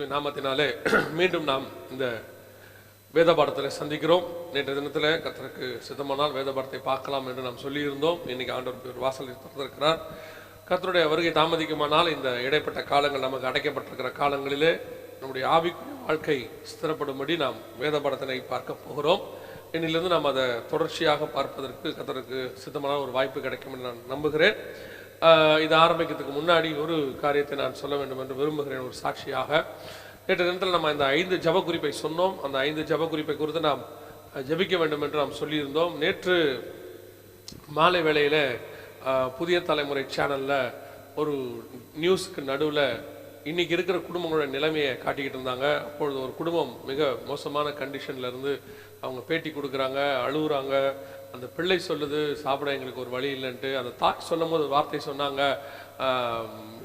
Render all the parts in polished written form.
இயேசுவின் நாமத்தினாலே மீண்டும் நாம் இந்த வேத பாடத்தில் சந்திக்கிறோம். நேற்று தினத்தில் கர்த்தருக்கு சித்தமானால் வேத பாடத்தை பார்க்கலாம் என்று நாம் சொல்லியிருந்தோம். இன்னைக்கு ஆண்டவர் ஒரு வாசலை திறந்திருக்கிறார். கர்த்தருடைய வருகை தாமதிக்குமானால் இந்த இடைப்பட்ட காலங்கள் நமக்கு அடைக்கப்பட்டிருக்கிற காலங்களிலே நம்முடைய ஆவிக்குரிய வாழ்க்கை ஸ்திரப்படும்படி நாம் வேத பாடத்தினை பார்க்க போகிறோம். இன்னிலிருந்து நாம் அதை தொடர்ச்சியாக பார்ப்பதற்கு கர்த்தருக்கு சித்தமான ஒரு வாய்ப்பு கிடைக்கும் என்று நான் நம்புகிறேன். இது ஆரம்பிக்கிறதுக்கு முன்னாடி ஒரு காரியத்தை நான் சொல்ல வேண்டும் என்று விரும்புகிறேன். ஒரு சாட்சியாக நேற்று தினத்தில் நம்ம இந்த 5 ஜப குறிப்பை சொன்னோம். அந்த 5 ஜப குறிப்பை குறித்து நாம் ஜபிக்க வேண்டும் என்று நாம் சொல்லியிருந்தோம். நேற்று மாலை வேளையில் புதிய தலைமுறை சேனலில் ஒரு நியூஸுக்கு நடுவில் இன்றைக்கி இருக்கிற குடும்பங்களோட நிலைமையை காட்டிக்கிட்டு இருந்தாங்க. அப்பொழுது ஒரு குடும்பம் மிக மோசமான கண்டிஷனில் இருந்து அவங்க பேட்டி கொடுக்குறாங்க, அழுகுறாங்க. அந்த பிள்ளை சொல்லுது, சாப்பிட எங்களுக்கு ஒரு வழி இல்லைன்ட்டு. அந்த தாய் சொல்லும் போது வார்த்தை சொன்னாங்க,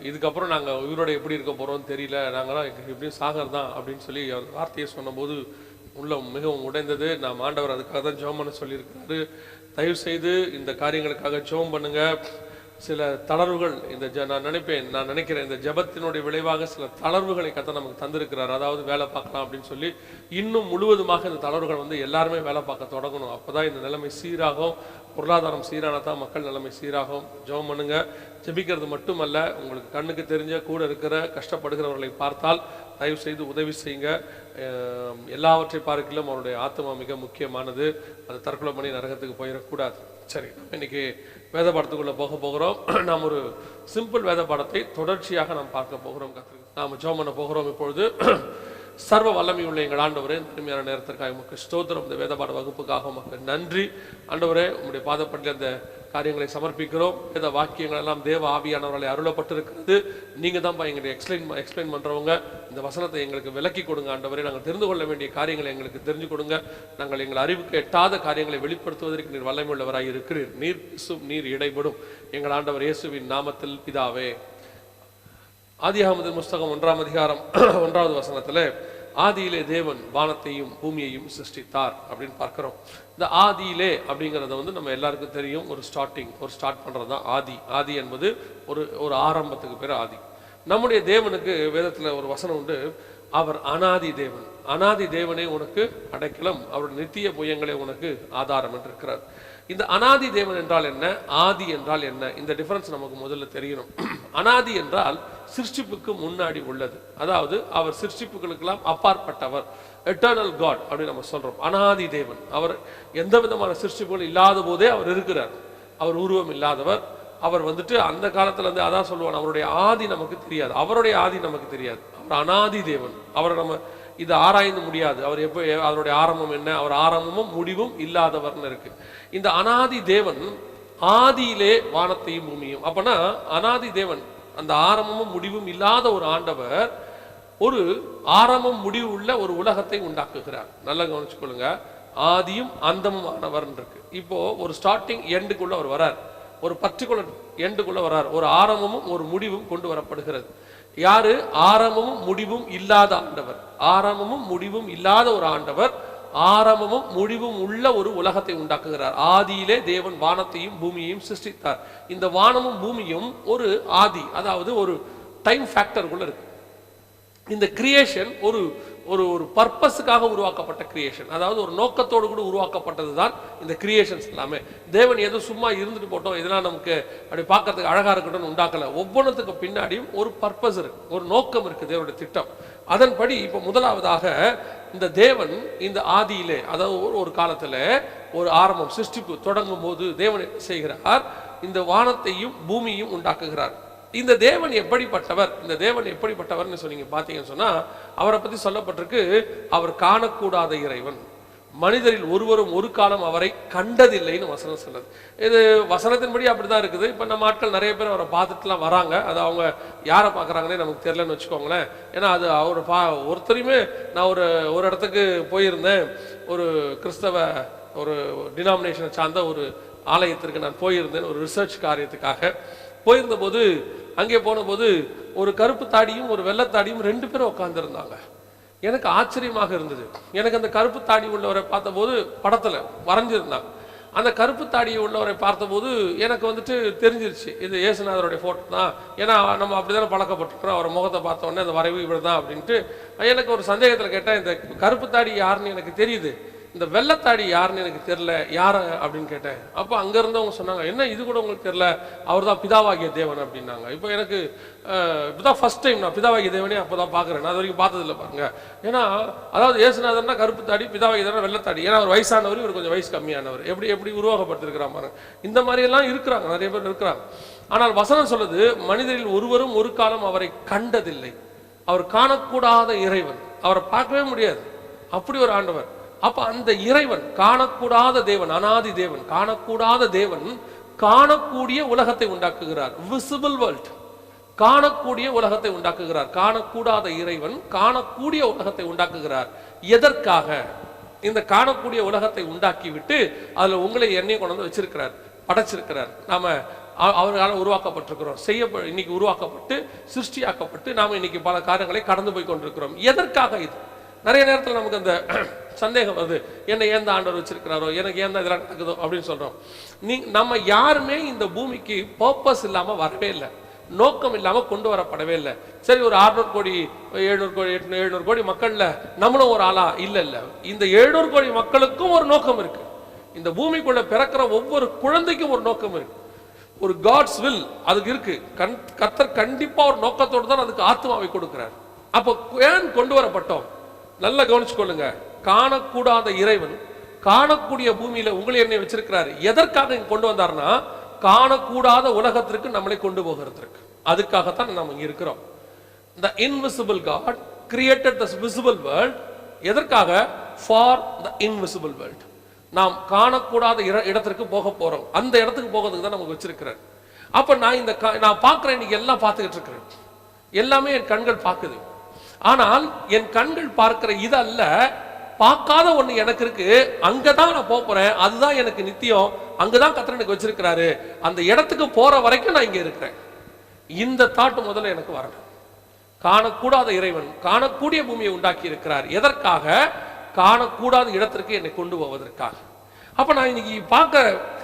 இதுக்கப்புறம் நாங்கள் உயிரோட எப்படி இருக்க போகிறோம்னு தெரியல, நாங்களாம் எப்படியும் சாகர் தான் அப்படின்னு சொல்லி அந்த வார்த்தையை சொன்னபோது உள்ளம் மிகவும் உடைந்தது. நாம் ஆண்டவர் அதுக்காக தான் ஜெபம் பண்ண சொல்லியிருக்கிறாரு. தயவு செய்து இந்த காரியங்களுக்காக ஜெபம் பண்ணுங்க. சில தளர்வுகள் நான் நினைக்கிறேன் இந்த ஜெபத்தினுடைய விளைவாக சில தளர்வுகளை கர்த்தர் நமக்கு தந்திருக்கிறார். அதாவது வேலை பார்க்கலாம் அப்படின்னு சொல்லி இன்னும் முழுவதுமாக இந்த தளர்வுகள் எல்லாருமே வேலை பார்க்க தொடங்கணும். அப்போதான் இந்த நிலைமை சீராகும். பொருளாதாரம் சீரானதான் மக்கள் நிலைமை சீராகும். ஜெபம் பண்ணுங்க. ஜெபிக்கிறது மட்டுமல்ல, உங்களுக்கு கண்ணுக்கு தெரிஞ்ச கூட இருக்கிற கஷ்டப்படுகிறவர்களை பார்த்தால் தயவு செய்து உதவி செய்யுங்க. எல்லாவற்றை பார்க்கலாம் அவருடைய ஆத்மா மிக முக்கியமானது. அது தற்கொலை பண்ணி நரகத்துக்கு போயிடக்கூடாது. சரி, நம்ம இன்னைக்கு வேத பாடத்துக்குள்ள போக போகிறோம். நாம் ஒரு சிம்பிள் வேத பாடத்தை தொடர்ச்சியாக நாம் பார்க்க போகிறோம். நாம் ஜெபம் பண்ண போகிறோம். இப்பொழுது சர்வ வல்லமை உள்ள எங்கள் ஆண்டவரே, தனிமையான நேரத்திற்காக உமக்கு ஸ்தோத்திரம். இந்த வேதபாட வகுப்புக்காக உமக்கு நன்றி ஆண்டவரே. உங்களுடைய பாதப்பட்டில் அந்த காரியங்களை சமர்ப்பிக்கிறோம். வேத வாக்கியங்கள் எல்லாம் தேவ ஆவியானவர்களை அருளப்பட்டிருக்கிறது. நீங்க தான் எங்களை எக்ஸ்பிளைன் பண்றவங்க. இந்த வசனத்தை எங்களுக்கு விளக்கி கொடுங்க ஆண்டவரே. நாங்கள் தெரிந்து கொள்ள வேண்டிய காரியங்களை எங்களுக்கு தெரிஞ்சு கொடுங்க. நாங்கள் எங்கள் அறிவுக்கு எட்டாத காரியங்களை வெளிப்படுத்துவதற்கு நீர் வல்லமை உள்ளவராய் இருக்கிறீர். நீர் பேசும், நீர் இடைபடும். எங்கள் ஆண்டவர் இயேசுவின் நாமத்தில் பிதாவே. ஆதியாகமத்தின் புஸ்தகம் 1ஆம் அதிகாரம் 1வது வசனத்துல ஆதியிலே தேவன் வானத்தையும் பூமியையும் சிருஷ்டித்தார் அப்படின்னு பார்க்கிறோம். இந்த ஆதியிலே அப்படிங்கிறத நம்ம எல்லாருக்கும் தெரியும். ஒரு ஸ்டார்ட் பண்றதுதான் ஆதி. ஆதி என்பது ஒரு ஆரம்பத்துக்கு பேர் ஆதி. நம்முடைய தேவனுக்கு வேதத்துல ஒரு வசனம் உண்டு, அவர் அனாதி தேவன். அனாதி தேவனே உனக்கு அடைக்கலம், அவருடைய நித்திய புயங்களே உனக்கு ஆதாரம் என்று இருக்கிறார். இந்த அனாதி தேவன் என்றால் என்ன, ஆதி என்றால் என்ன, இந்த டிஃபரன்ஸ் நமக்கு முதல்ல தெரியணும். அனாதி என்றால் சிருஷ்டிப்புக்கு முன்னாடி உள்ளது. அதாவது அவர் சிருஷ்டிப்புகளுக்கெல்லாம் அப்பாற்பட்டவர், எட்டர்னல் காட் அப்படின்னு நம்ம சொல்றோம். அனாதி தேவன், அவர் எந்த விதமான சிருஷ்டிப்புகள் இல்லாத போதே அவர் இருக்கிறார். அவர் உருவம் இல்லாதவர். அவர் அந்த காலத்துல அதான் சொல்லுவான், அவருடைய ஆதி நமக்கு தெரியாது, அவருடைய ஆதி நமக்கு தெரியாது. அவர் அனாதி தேவன். அவரை நம்ம இது ஆராய்ந்து முடியாது. அவர் எப்போ, அவருடைய ஆரம்பம் என்ன, அவர் ஆரம்பமும் முடிவும் இல்லாதவர்னு இருக்கு. இந்த அனாதி தேவன் ஆதியிலே வானத்தையும் பூமியும். அப்பனா அனாதி தேவன், அந்த ஆரம்பமும் முடிவும் இல்லாத ஒரு ஆண்டவர் ஒரு ஆரம்பம் முடிவு உள்ள ஒரு உலகத்தை உண்டாக்குகிறார். நல்லா கவனிச்சுக்கொள்ளுங்க. ஆதியும் அந்தமும் ஆனவர் இருக்கு. இப்போ ஒரு ஸ்டார்டிங் எண்டுக்குள்ள அவர் வரார், ஒரு பர்டிகுலர் எண்டுக்குள்ள வரார். ஒரு ஆரம்பமும் ஒரு முடிவும் கொண்டு வரப்படுகிறது. யாரு? ஆரம்பமும் முடிவும் இல்லாத ஆண்டவர். ஆரம்பமும் முடிவும் இல்லாத ஒரு ஆண்டவர் ஆரம்பமும் முடிவும் உள்ள ஒரு உலகத்தை உண்டாக்குகிறார். ஆதியிலே தேவன் வானத்தையும் பூமியையும் சிருஷ்டித்தார். இந்த வானமும் பூமியும் ஒரு ஆதி, அதாவது ஒரு டைம் ஃபேக்டருக்குள்ள இருக்கு. இந்த கிரியேஷன் ஒரு ஒரு பர்பஸுக்காக உருவாக்கப்பட்ட கிரியேஷன், அதாவது ஒரு நோக்கத்தோடு கூட உருவாக்கப்பட்டது தான் இந்த கிரியேஷன்ஸ் எல்லாமே. தேவன் ஏதோ சும்மா இருந்துட்டு போட்டோம், இதெல்லாம் நமக்கு அப்படி பார்க்கறதுக்கு அழகா இருக்கட்டும்னு உண்டாக்கல. ஒவ்வொன்றுத்துக்கு பின்னாடியும் ஒரு பர்பஸ் இருக்கு, ஒரு நோக்கம் இருக்கு, தேவனுடைய திட்டம். அதன்படி இப்போ முதலாவதாக இந்த தேவன் இந்த ஆதியிலே, அதாவது ஒரு காலத்துல ஒரு ஆரம்பம் சிருஷ்டிப்பு தொடங்கும் போது தேவன் என்ன செய்கிறார், இந்த வானத்தையும் பூமியையும் உண்டாக்குகிறார். இந்த தேவன் எப்படிப்பட்டவர், இந்த தேவன் எப்படிப்பட்டவர்னு சொன்னீங்க பார்த்தீங்கன்னு சொன்னா, அவரை பத்தி சொல்லப்பட்டிருக்கு, அவர் காணக்கூடாத இறைவன், மனிதரில் ஒருவரும் ஒரு காலம் அவரை கண்டதில்லைன்னு வசனம் சொல்லுது. இது வசனத்தின்படி அப்படிதான் இருக்குது. இப்ப நம்ம ஆட்கள் நிறைய பேர் அவரை பார்த்துட்டுலாம் வராங்க. அது அவங்க யாரை பார்க்குறாங்கன்னே நமக்கு தெரியலன்னு வச்சுக்கோங்களேன். ஏன்னா அது அவர் ஒருத்தரையுமே, நான் ஒரு இடத்துக்கு போயிருந்தேன், ஒரு கிறிஸ்தவ ஒரு டினாமினேஷனை சார்ந்த ஒரு ஆலயத்திற்கு நான் போயிருந்தேன் ஒரு ரிசர்ச் காரியத்துக்காக. போயிருந்த போது, அங்கே போன போது ஒரு கருப்பு தாடியும் ஒரு வெள்ளத்தாடியும் 2 பேரும் உட்கார்ந்துருந்தாங்க. எனக்கு ஆச்சரியமாக இருந்தது. எனக்கு அந்த கருப்பு தாடி உள்ளவரை பார்த்த போது படத்துல வரைஞ்சிருந்தாங்க. அந்த கருப்பு தாடியை உள்ளவரை பார்த்தபோது எனக்கு வந்துட்டு தெரிஞ்சிருச்சு இது இயேசுநாதருடைய ஃபோட்டோ தான். ஏன்னா நம்ம அப்படி தானே பழக்கப்பட்டிருக்கிறோம். அவர் முகத்தை பார்த்த உடனே அந்த வரைவு இவர் தான் அப்படின்ட்டு எனக்கு ஒரு சந்தேகத்தில் கேட்டேன், இந்த கருப்பு தாடி யாருன்னு எனக்கு தெரியுது, இந்த வெள்ளத்தாடி யாருன்னு எனக்கு தெரியல, யார் அப்படின்னு கேட்டேன். அப்போ அங்கே இருந்தவங்க சொன்னாங்க, என்ன இது கூட உங்களுக்கு தெரியல, அவர் தான் பிதாவாகிய தேவன் அப்படின்னாங்க. இப்போ எனக்கு இப்போதான் ஃபர்ஸ்ட் டைம் நான் பிதாவாகிய தேவனே அப்போ தான் பார்க்குறேன். நான் அது வரைக்கும் பார்த்ததில்லை பாருங்க. ஏன்னா அதாவது இயேசுநாதர்னா கருப்பு தாடி, பிதாவாகிய தேவன் வெள்ளத்தாடி. ஏன்னா அவர் வயசானவர், இவர் கொஞ்சம் வயசு கம்மியானவர். எப்படி உருவாக்கப்பட்டிருக்கிறான் பாருங்க. இந்த மாதிரியெல்லாம் இருக்கிறாங்க, நிறைய பேர் இருக்கிறாங்க. ஆனால் வசனம் சொல்லுது, மனிதரில் ஒருவரும் ஒரு காலம் அவரை கண்டதில்லை. அவர் காணக்கூடாத இறைவன், அவரை பார்க்கவே முடியாது, அப்படி ஒரு ஆண்டவர். அப்ப அந்த இறைவன் காணக்கூடாத தேவன், அனாதி தேவன், காணக்கூடாத தேவன் காணக்கூடிய உலகத்தை உண்டாக்குகிறார். விசிபிள் வேர்ல்ட், காணக்கூடிய உலகத்தை உண்டாக்குகிறார். காணக்கூடாத இறைவன் காணக்கூடிய உலகத்தை உண்டாக்குகிறார். எதற்காக? இந்த காணக்கூடிய உலகத்தை உண்டாக்கி விட்டு அதுல உங்களை எண்ணெய் கொண்டு வந்து வச்சிருக்கிறார், படைச்சிருக்கிறார். நாம அவர்களால் உருவாக்கப்பட்டிருக்கிறோம், இன்னைக்கு உருவாக்கப்பட்டு சிருஷ்டியாக்கப்பட்டு நாம இன்னைக்கு பல காரியங்களை கடந்து போய் கொண்டிருக்கிறோம். எதற்காக? இது நிறைய நேரத்தில் நமக்கு அந்த சந்தேகம் வருது, என்ன ஏன் ஆண்டவர் வச்சிருக்கிறாரோ, எனக்கு ஏன் இதெல்லாம் நடக்குதோ அப்படின்னு சொல்றோம். நம்ம யாருமே இந்த பூமிக்கு பர்பஸ் இல்லாம வரவே இல்லை, நோக்கம் இல்லாம கொண்டு வரப்படவே இல்லை. சரி, ஒரு 600 கோடி 700 கோடி 700 கோடி மக்கள்ல நம்மளும் ஒரு ஆளா? இல்ல இல்ல, இந்த 700 கோடி மக்களுக்கும் ஒரு நோக்கம் இருக்கு. இந்த பூமிக்குள்ள பிறக்கிற ஒவ்வொரு குழந்தைக்கும் ஒரு நோக்கம் இருக்கு, ஒரு காட்ஸ் வில் அதுக்கு இருக்கு. கர்த்தர் கண்டிப்பா ஒரு நோக்கத்தோடு தான் அதுக்கு ஆத்மாவை கொடுக்கிறார். அப்போ ஏன் கொண்டு வரப்பட்டோம்? நல்லா கவனிச்சுக்கொள்ளுங்க. காணக்கூடாத இறைவன் காணக்கூடிய பூமியில உங்களை என்னை வச்சிருக்கிறாரு. எதற்காக கொண்டு வந்தார்னா, காணக்கூடாத உலகத்திற்கு நம்மளை கொண்டு போகிறதுக்கு. அதுக்காகத்தான் நம்ம இங்க இருக்கிறோம். The invisible God created the visible world. எதற்காக? For the invisible world. நாம் காணக்கூடாத இடத்திற்கு போக போறோம். அந்த இடத்துக்கு போகிறதுக்கு தான் நமக்கு வச்சிருக்கிறார். அப்ப நான் பார்க்கிறேன், இன்னைக்கு எல்லாம் பார்த்துக்கிட்டு இருக்கிறேன், எல்லாமே என் கண்கள் பார்க்குது. ஆனால் என் கண்கள் பார்க்கிற இது அல்ல, பார்க்காத ஒண்ணு எனக்கு இருக்கு, அங்கதான் நான் போறேன், அதுதான் எனக்கு நித்தியம், அங்கதான் கர்த்தர் எனக்கு வச்சிருக்கிறாரு, அந்த இடத்துக்கு போற வரைக்கும் நான் இங்க இருக்கிறேன். இந்த தாட் முதல்ல எனக்கு வரணும். காணக்கூடாத இறைவன் காணக்கூடிய பூமியை உண்டாக்கி இருக்கிறார். எதற்காக? காணக்கூடாத இடத்திற்கு என்னை கொண்டு போவதற்காக. அப்ப நான் இன்னைக்கு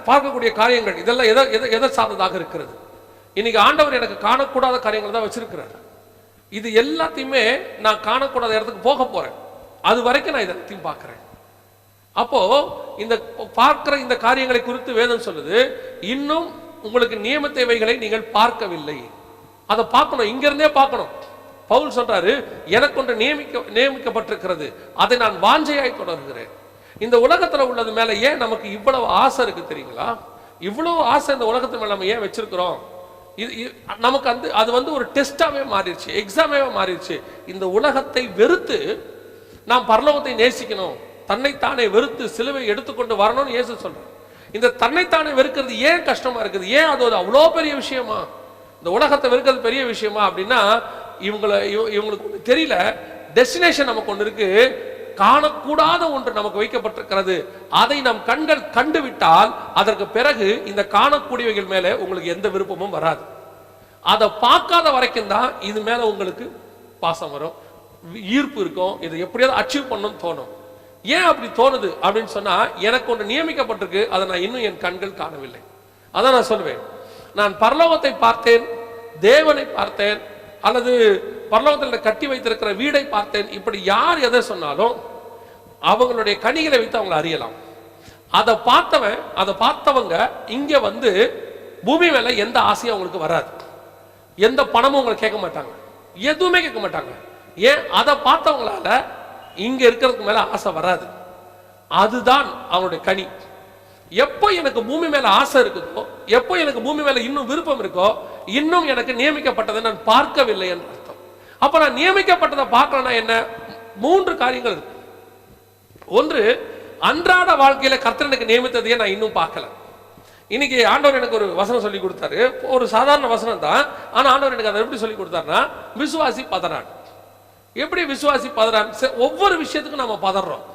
பார்க்கக்கூடிய காரியங்கள் இதெல்லாம் எதை சார்ந்ததாக இருக்கிறது? இன்னைக்கு ஆண்டவர் எனக்கு காணக்கூடாத காரியங்கள் தான் வச்சிருக்கிறார். இது எல்லாத்தையுமே நான் காணக்கூடாத இடத்துக்கு போக போறேன், அது வரைக்கும் நான் இதெல்லாத்தையும் பார்க்கிறேன். அப்போ இந்த பார்க்கிற இந்த காரியங்களை குறித்து வேதம் சொல்லுது, இன்னும் உங்களுக்கு நியமித்தவைகளை நீங்கள் பார்க்கவில்லை, அதை பார்க்கணும், இங்க இருந்தே பார்க்கணும். பவுல் சொல்றாரு, எனக்கு ஒன்று நியமிக்கப்பட்டிருக்கிறது, அதை நான் வாஞ்சையாய் தொடர்கிறேன். இந்த உலகத்துல உள்ளது மேல ஏன் நமக்கு இவ்வளவு ஆசை இருக்கு தெரியுங்களா? இவ்வளவு ஆசை இந்த உலகத்து மேல நம்ம ஏன் வச்சிருக்கிறோம்? நமக்கு அது ஒரு டெஸ்டாவே மாறிடுச்சு, எக்ஸாமே மாறிடுச்சு. இந்த உலகத்தை வெறுத்து நாம் பரலோகத்தை நேசிக்கணும், தன்னைத்தானே வெறுத்து சிலுவை எடுத்துக்கொண்டு வரணும்னு இயேசு சொல்றார். இந்த தன்னைத்தானே வெறுக்கிறது ஏன் கஷ்டமா இருக்குது? ஏன் அது அவ்வளோ பெரிய விஷயமா? இந்த உலகத்தை வெறுக்கிறது பெரிய விஷயமா அப்படின்னா, இவங்களுக்கு தெரியல, டெஸ்டினேஷன் நமக்கு ஒன்று இருக்கு, காணக்கூடாத ஒன்று நமக்கு வைக்கப்பட்டிருக்கிறது. அதை நம் கண்கள் கண்டுவிட்டால் அதற்கு பிறகு இந்த காணக்கூடியவைகள் மேல உங்களுக்கு எந்த விருப்பமும் வராது. அதை பார்க்காத வரைக்கும் தான் இது மேல உங்களுக்கு பாசம் வரும், ஈர்ப்பு இருக்கும், இதை எப்படியாவது அச்சீவ் பண்ணணும்னு தோணும். ஏன் அப்படி தோணுது அப்படின்னு சொன்னா, எனக்கு ஒன்று நியமிக்கப்பட்டிருக்கு, அதை நான் இன்னும் என் கண்கள் காணவில்லை. அதான் நான் சொல்லுவேன், நான் பரலோகத்தை பார்த்தேன், தேவனை பார்த்தேன், அல்லது பரலோகத்தில் கட்டி வைத்திருக்கிற வீடை பார்த்தேன், இப்படி யார் எதை சொன்னாலும் அவங்களுடைய கனிகளை வைத்து அவங்களை அறியலாம். அதை பார்த்தவங்க இங்க பூமி மேல எந்த ஆசையும் அவங்களுக்கு வராது, எந்த பணமும் உங்களை கேட்க மாட்டாங்க, எதுவுமே கேட்க மாட்டாங்க. ஏன்? அதை பார்த்தவங்களால இங்க இருக்கிறதுக்கு மேல ஆசை வராது. அதுதான் அவனுடைய கனி. எப்போ எனக்கு பூமி மேல ஆசை இருக்குதோ, எப்போ எனக்கு பூமி மேல இன்னும் விருப்பம் இருக்கோ, இன்னும் எனக்கு நியமிக்கப்பட்டதை நான் பார்க்கவில்லை என்று அர்த்தம். அப்ப நான் நியமிக்கப்பட்டதை பார்க்கலன்னா என்ன? 3 காரியங்கள் இருக்கு. ஒன்று, அன்றாட வாழ்க்கையில கர்த்தர் எனக்கு நியமித்ததையே நான் இன்னும் பார்க்கல. இன்னைக்கு ஆண்டவர் எனக்கு ஒரு வசனம் சொல்லி கொடுத்தாரு, ஒரு சாதாரண வசனம் தான், ஆனா ஆண்டவர் எனக்கு அதை எப்படி சொல்லி கொடுத்தாருன்னா, விசுவாசி பதறான். எப்படி விசுவாசி பதறான்? ஒவ்வொரு விஷயத்துக்கும் நம்ம பதறோம்.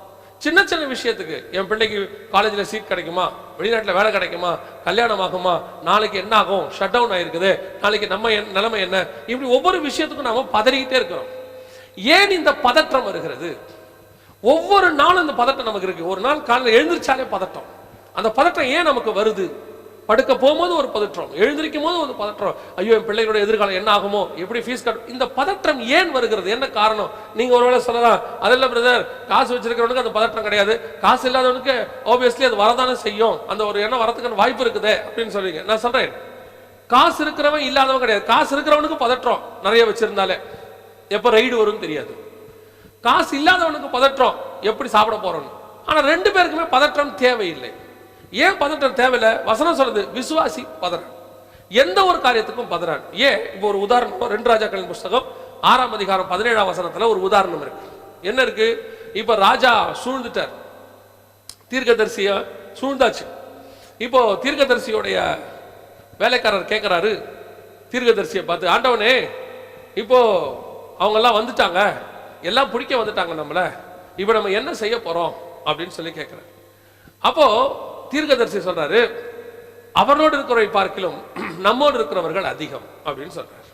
சின்ன சின்ன விஷயத்துக்கு, என் பிள்ளைக்கு காலேஜில் சீட் கிடைக்குமா, வெளிநாட்டில் வேலை கிடைக்குமா, கல்யாணம் ஆகுமா, நாளைக்கு என்ன ஆகும், ஷட் டவுன் ஆயிருக்குது, நாளைக்கு நம்ம நிலைமை என்ன, இப்படி ஒவ்வொரு விஷயத்துக்கும் நாம பதறிக்கிட்டே இருக்கிறோம். ஏன் இந்த பதற்றம் வருகிறது? ஒவ்வொரு நாளும் இந்த பதட்டம் நமக்கு இருக்கு. ஒரு நாள் காலையில் எழுந்திருச்சாலே பதட்டம், அந்த பதற்றம் ஏன் நமக்கு வருது? படுக்க போகும்போது ஒரு பதற்றம், எழுந்திருக்கும் போது ஒரு பதற்றம், ஐயோ என் பிள்ளைகளோட எதிர்காலம் என்ன ஆகுமோ, எப்படி ஃபீஸ் கட்ட, இந்த பதற்றம் ஏன் வருகிறது? என்ன காரணம்? நீங்க ஒருவேளை சொல்லலாம், அதெல்லாம் பிரதர் காசு வச்சிருக்கிறவனுக்கு அந்த பதற்றம் கிடையாது, காசு இல்லாதவனுக்கு ஆப்வியஸ்லி அது வரதானே செய்யும், அந்த ஒரு எண்ணம் வரதுக்கான வாய்ப்பு இருக்குது அப்படின்னு சொல்றீங்க. நான் சொல்றேன், காசு இருக்கிறவன் இல்லாதவன் கிடையாது. காசு இருக்கிறவனுக்கு பதற்றம் நிறைய வச்சிருந்தாலே எப்ப ரைடு வரும்னு தெரியாது. காசு இல்லாதவனுக்கு பதற்றம் எப்படி சாப்பிட போறோம். ஆனா ரெண்டு பேருக்குமே பதற்றம் தேவையில்லை. ஏன் பதற்றம் தேவையில்லை? வசனம் சொல்றது, விசுவாசி பதறான், எந்த ஒரு காரியத்துக்கும் பதறான். ஏன்? இப்போ ஒரு உதாரணம், 2 ராஜாக்களின் புஸ்தகம் 6ஆம் அதிகாரம் 17ஆம் வசனத்துல ஒரு உதாரணம் இருக்கு. என்ன இருக்கு? இப்ப ராஜா சூழ்ந்துட்டார், தீர்க்கதரிசிய சூழ்ந்தாச்சு. இப்போ தீர்க்கதரிசியோடைய வேலைக்காரர் கேட்கிறாரு தீர்க்கதரிசியை பார்த்து, ஆண்டவனே இப்போ அவங்க எல்லாம் வந்துட்டாங்க, எல்லாம் பிடிக்க வந்துட்டாங்க நம்மள, இப்ப நம்ம என்ன செய்ய போறோம் அப்படின்னு சொல்லி கேட்கிறார். அப்போ தீர்க்கதரிசி சொல்றாரு, அவரோடு இருக்கிறவரை பார்க்கிலும் நம்மோடு இருக்கிறவர்கள் அதிகம் அப்படின்னு சொல்றாரு.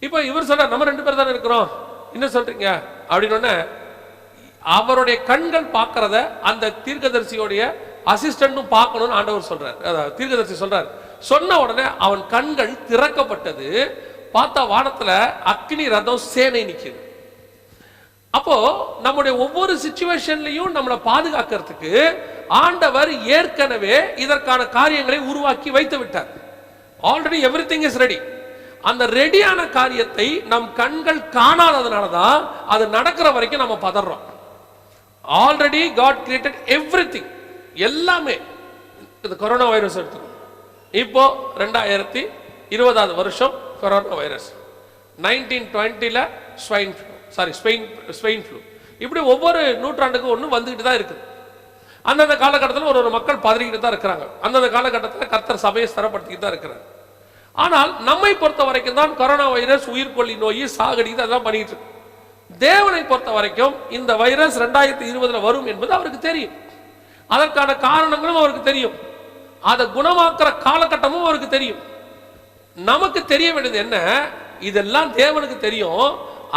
இப்போ இவர் சொல்றார், நம்ம 2 பேர் தானே இருக்கிறோம், என்ன சொல்றீங்க அப்படின்னு. அவருடைய கண்கள் பார்க்கறத அந்த தீர்க்கதரிசியோடைய அசிஸ்டன்ட்டும் பார்க்கணும்னு ஆண்டவர் சொல்றார், தீர்க்கதரிசி சொல்றார். சொன்ன உடனே அவன் கண்கள் திறக்கப்பட்டது, பார்த்தா வானத்துல அக்னி ரதம் சேனை நிக்குது. அப்போ நம்முடைய ஒவ்வொரு சிச்சுவேஷன்லையும் நம்மளை பாதுகாக்கிறதுக்கு ஆண்டவர் ஏற்கனவே இதற்கான காரியங்களை உருவாக்கி வைத்து விட்டார். Already everything is ready. அந்த ரெடியான காரியத்தை நம் கண்கள் காணாததுனால தான் அது நடக்கிற வரைக்கும் நம்ம பதறோம். ஆல்ரெடி காட் கிரியேட்டட் எவ்ரிதிங், எல்லாமே. இந்த கொரோனா வைரஸ் எடுத்துக்கோ, இப்போ 2020 வருஷம் கொரோனா வைரஸ், 1920ல ஸ்பெயின் ஃப்ளூ, இப்படி ஒவ்வொரு நூற்றாண்டுக்கும் ஒன்று வந்துகிட்டு தான் இருக்குது. அந்தந்த காலகட்டத்தில் ஒரு மக்கள் பதறிக்கிட்டு தான் இருக்கிறாங்க. அந்தந்த காலகட்டத்தில் கர்த்தர் சபையை ஸ்திரப்படுத்திக்கிட்டு தான் இருக்கிறார். ஆனால் நம்மை பொறுத்த வரைக்கும் தான் கொரோனா வைரஸ் உயிர்கொல்லி நோய் சாகடிக்குது, அதெல்லாம் பண்ணிட்டு இருக்கு. தேவனை பொறுத்த வரைக்கும் இந்த வைரஸ் 2020 வரும் என்பது அவருக்கு தெரியும். அதற்கான காரணங்களும் அவருக்கு தெரியும். அதை குணமாக்குற காலகட்டமும் அவருக்கு தெரியும். நமக்கு தெரிய வேண்டியது என்ன? இதெல்லாம் தேவனுக்கு தெரியும்.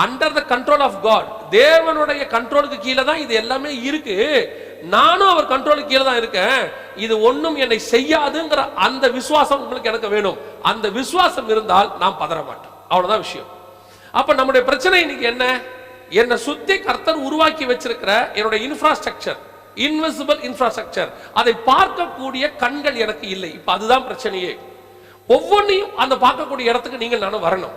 Under the control of God, தேவனுடைய கண்ட்ரோலுக்கு கீழே தான் இது எல்லாமே இருக்கு. நானும் அவர் கண்ட்ரோலுக்கு கீழே தான் இருக்கேன். இது ஒன்றும் என்னை செய்யாதுங்கிற அந்த விசுவாசம் உங்களுக்கு எனக்கு வேணும். அந்த விசுவாசம் இருந்தால் நாம் பதற மாட்டோம். அவ்வளவுதான் விஷயம். அப்ப நம்முடைய பிரச்சனை இன்னைக்கு என்ன? என்னை சுத்தி கர்த்தர் உருவாக்கி வச்சிருக்கிற என்னுடைய இன்ஃப்ராஸ்ட்ரக்சர், இன்விசிபிள் இன்ஃப்ராஸ்ட்ரக்சர், அதை பார்க்கக்கூடிய கண்கள் எனக்கு இல்லை. இப்ப அதுதான் பிரச்சனையே. ஒவ்வொன்றையும் அந்த பார்க்கக்கூடிய இடத்துக்கு நீங்கள் நானும் வரணும்.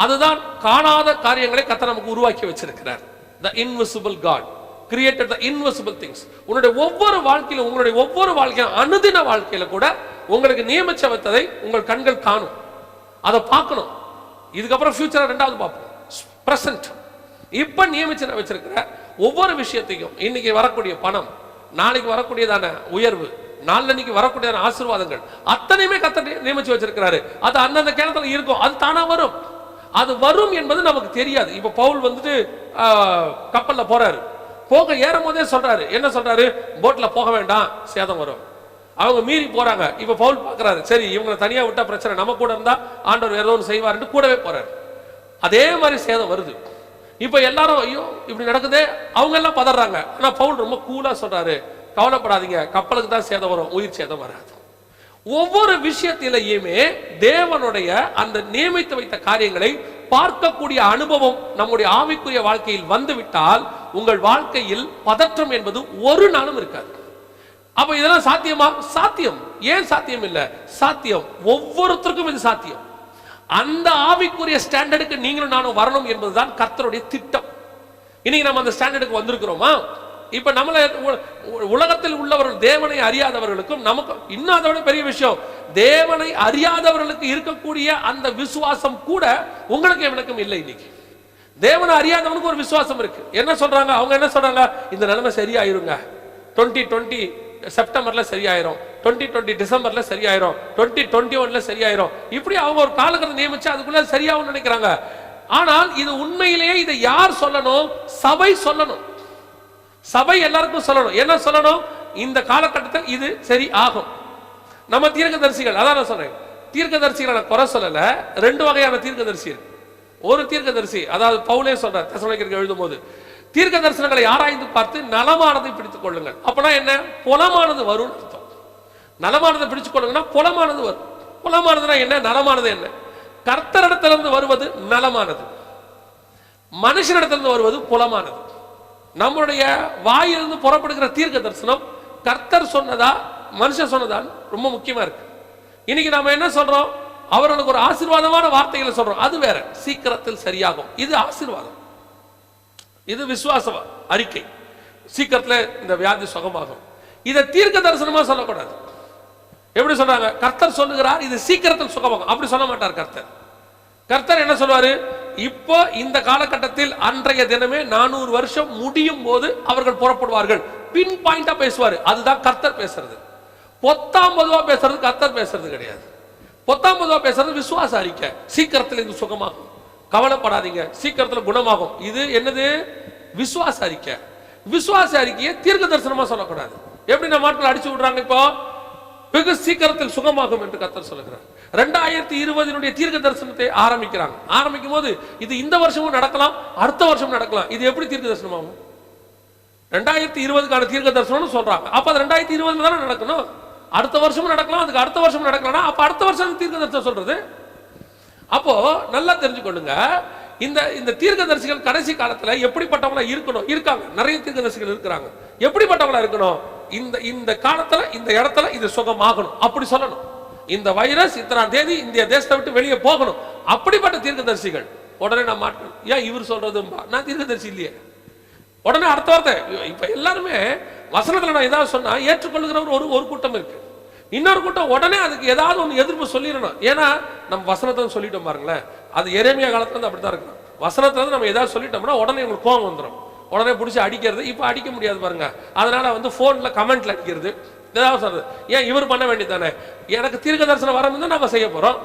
அதுதான் காணாத காரியங்களை கர்த்தர் நமக்கு உருவாக்கி வச்சிருக்கிறார். The invisible God created the invisible things. உங்களுடைய ஒவ்வொரு வாழ்க்கையிலும், உங்களுடைய ஒவ்வொரு வாழ்க்கையிலும், அனுதின வாழ்க்கையில கூட உங்களுக்கு நியமிச்ச வைத்ததை உங்கள் கண்கள் காணும். அதை பார்க்கணும். இதுக்கப்புறம் ஃபியூச்சரை ரெண்டாவது பார்ப்போம். பிரசன்ட் இப்ப நியமிச்சு வச்சிருக்கிற ஒவ்வொரு விஷயத்தையும், இன்னைக்கு வரக்கூடிய பணம், நாளைக்கு வரக்கூடியதான உயர்வு, நாளைக்கு வரக்கூடியதான ஆசீர்வாதங்கள், அத்தனையுமே கர்த்தர் நியமிச்சு வச்சிருக்கிறாரு. அது அந்தந்த காலத்துல இருக்கும், அது தானா வரும். அது வரும் என்பது நமக்கு தெரியாது. இப்ப பவுல் வந்துட்டு கப்பல்ல போறாரு, போக ஏறும் போதே சொல்றாரு, என்ன சொல்றாரு? போட்ல போக வேண்டாம், சேதம் வரும். அவங்க மீறி போறாங்க. இப்ப பவுல் பாக்குறாரு, சரி இவங்களை தனியா விட்டா பிரச்சனை, நம்ம கூட இருந்தா ஆண்டவர் ஏதோ ஒன்று செய்வார், கூடவே போறாரு. அதே மாதிரி சேதம் வருது. இப்ப எல்லாரும் ஐயோ இப்படி நடக்குதே, அவங்க எல்லாம் பதறாங்க. ஆனா பவுல் ரொம்ப கூலா சொல்றாரு, கவலைப்படாதீங்க, கப்பலுக்கு தான் சேதம் வரும், உயிர் சேதம் வராது. ஒவ்வொரு விஷயத்திலேயுமே தேவனுடைய அந்த நியமித்து வைத்த காரியங்களை பார்க்கக்கூடிய அனுபவம் நம்முடைய ஆவிக்குரிய வாழ்க்கையில் வந்துவிட்டால் உங்கள் வாழ்க்கையில் பதற்றம் என்பது ஒரு நாளும் இருக்காது. அப்ப இதெல்லாம் சாத்தியமா? சாத்தியம். ஏன் சாத்தியம் இல்ல? சாத்தியம். ஒவ்வொருத்தருக்கும் இது சாத்தியம். அந்த ஆவிக்குரிய ஸ்டாண்டர்டுக்கு நீங்களும் நானும் வரணும் என்பதுதான் கர்த்தருடைய திட்டம். இன்னைக்கு நம்ம அந்த ஸ்டாண்டர்டுக்கு வந்திருக்கிறோமா? இப்ப நம்மள உலகத்தில் உள்ளவர்கள், தேவனை அறியாதவர்களுக்கும் நமக்கு இன்னும் அதை விட பெரிய விஷயம், தேவனை அறியாதவர்களுக்கு இருக்கக்கூடிய அந்த விசுவாசம் கூட உங்களுக்கு எனக்கும் இல்லை. இன்னைக்கு தேவனை அறியாதவனுக்கு ஒரு விசுவாசம் இருக்கு. என்ன சொல்றாங்க அவங்க? என்ன சொல்றாங்க? இந்த நிலைமை சரியாயிருங்க, 2020 செப்டம்பர்ல சரியாயிரும், 2020 டிசம்பர்ல சரியாயிரும், 2021ல சரியாயிரும். இப்படி அவங்க ஒரு காலகட்டத்தை நியமிச்சு அதுக்குள்ள சரியாகும் நினைக்கிறாங்க. ஆனால் இது உண்மையிலேயே இதை யார் சொல்லணும்? சபை சொல்லணும். சபை எல்லாருக்கும் சொல்லணும். என்ன சொல்லணும்? இந்த காலகட்டத்தில் இது சரி ஆகும். நம்ம தீர்க்கதரிசிகள், அதான் நான் சொல்றேன், தீர்க்கதரிசிகளை நான் குறை சொல்லல. 2 வகையான தீர்க்கதரிசி இருக்கு. ஒரு தீர்க்கதரிசி, அதாவது பவுலே சொல்றார் தெசலோனிக்கருக்கு எழுதும் போது, தீர்க்க தரிசனங்களை ஆராய்ந்து பார்த்து நலமானதை பிடித்துக் கொள்ளுங்கள். அப்பனா என்ன? புலமானது வரும் அர்த்தம். நலமானதை பிடிச்சு கொள்ளுங்கன்னா புலமானது வரும். புலமானதுன்னா என்ன, நலமானது என்ன? கர்த்தரிடத்திலிருந்து வருவது நலமானது, மனுஷனிடத்திலிருந்து வருவது புலமானது. நம்முடைய வாயிலிருந்து புறப்படுகிற தீர்க்க தரிசனம் கர்த்தர் சொன்னதா மனுஷன் சொன்னதா ரொம்ப முக்கியமா இருக்கு. இன்னைக்கு நாம என்ன சொல்றோம், அவர்களுக்கு ஒரு ஆசீர்வாதமான வார்த்தைகளை சொல்றோம், அது வேற. சீக்கிரத்தில் சரியாகும், இது ஆசீர்வாதம், இது விசுவாச அறிக்கை. சீக்கிரத்தில் இந்த வியாதி சுகமாகும், இதை தீர்க்க தரிசனமா சொல்லக்கூடாது. எப்படி சொல்றாங்க, கர்த்தர் சொல்லுகிறார் இது சீக்கிரத்தில் சுகமாகும், அப்படி சொல்ல மாட்டார் கர்த்தர். கர்த்தர் என்ன சொல்வாரு, இப்போ இந்த காலகட்டத்தில் அன்றைய தினமே 400 வருஷம் முடியும் போது அவர்கள் புறப்படுவார்கள், பின் பாயிண்டா பேசுவாரு. அதுதான் கர்த்தர் பேசுறது. பொத்தாம் பொதுவா பேசுறது கர்த்தர் பேசுறது கிடையாது. பொத்தாம் பொதுவா பேசுறது விசுவாச அறிக்கை. சீக்கிரத்தில் இது சுகமாகும், கவலைப்படாதீங்க, சீக்கிரத்தில் குணமாகும், இது என்னது, விசுவாச அறிக்கை. விசுவாச அறிக்கையை தீர்க்க தரிசனமா சொல்லக்கூடாது. எப்படி நம்ம ஆட்கள் அடிச்சு விடுறாங்க, இப்போ வெகு சீக்கிரத்தில் சுகமாகும் என்று கர்த்தர் சொல்லுகிறார். 2020 தீர்க்க தரிசனத்தை ஆரம்பிக்கிறாங்க. ஆரம்பிக்கும் போது இது இந்த வருஷமும் நடக்கலாம், அடுத்த வருஷம் நடக்கலாம். இது எப்படி தீர்க்க தரிசனமாகும்? 2020க்கான தீர்க்க தரிசனம் சொல்றாங்க, அப்ப அது 2020 தானே நடக்கணும். அடுத்த வருஷமும் நடக்கலாம், அதுக்கு அடுத்த வருஷம் நடக்கலாம், அப்ப அடுத்த வருஷம் தீர்க்க தரிசனம் சொல்றது. அப்போ நல்லா தெரிஞ்சுக்கொள்ளுங்க, இந்த தீர்க்கதரிசிகள் கடைசி காலத்துல எப்படிப்பட்டவங்களா இருக்கணும், இருக்காங்க, நிறைய தீர்க்கதரிசிகள் இருக்கிறாங்க. எப்படிப்பட்டவங்களா இருக்கணும், இந்த காலத்துல இந்த இடத்துல இது சுகமாகணும் அப்படி சொல்லணும். இந்த வைரஸ் இத்தனாம் தேதி இந்திய தேசத்தை விட்டு வெளியே போகணும், அப்படிப்பட்ட தீர்க்கதரிசிகள். உடனே நான் மாட்டேன், ஏன் இவர் சொல்றதும்பா, நான் தீர்க்கதரிசி இல்லையே. உடனே அடுத்த வார்த்தை, இப்ப எல்லாருமே வசனத்துல நான் ஏதாவது சொன்னா ஏற்றுக்கொள்ளுகிறவர் ஒரு கூட்டம் இருக்கு, இன்னொரு கூட்டம் உடனே அதுக்கு ஏதாவது ஒன்று எதிர்ப்பு சொல்லிடணும். ஏன்னா நம்ம வசனத்தை சொல்லிட்டோம் பாருங்களேன், அது எரேமியா காலத்துல இருந்து அப்படித்தான் இருக்கணும். வசனத்துல நம்ம ஏதாவது சொல்லிட்டோம்னா உடனே உங்களுக்கு கோபம் வந்துடும், உடனே பிடிச்சி அடிக்கிறது. இப்போ அடிக்க முடியாது பாருங்க, அதனால போன்ல கமெண்ட்ல அடிக்கிறது, ஏதாவது சொல்றது. ஏன் இவர் பண்ண வேண்டியதானே, எனக்கு தீர்க்க தரிசன வரம் தான் நாம செய்ய போறோம்.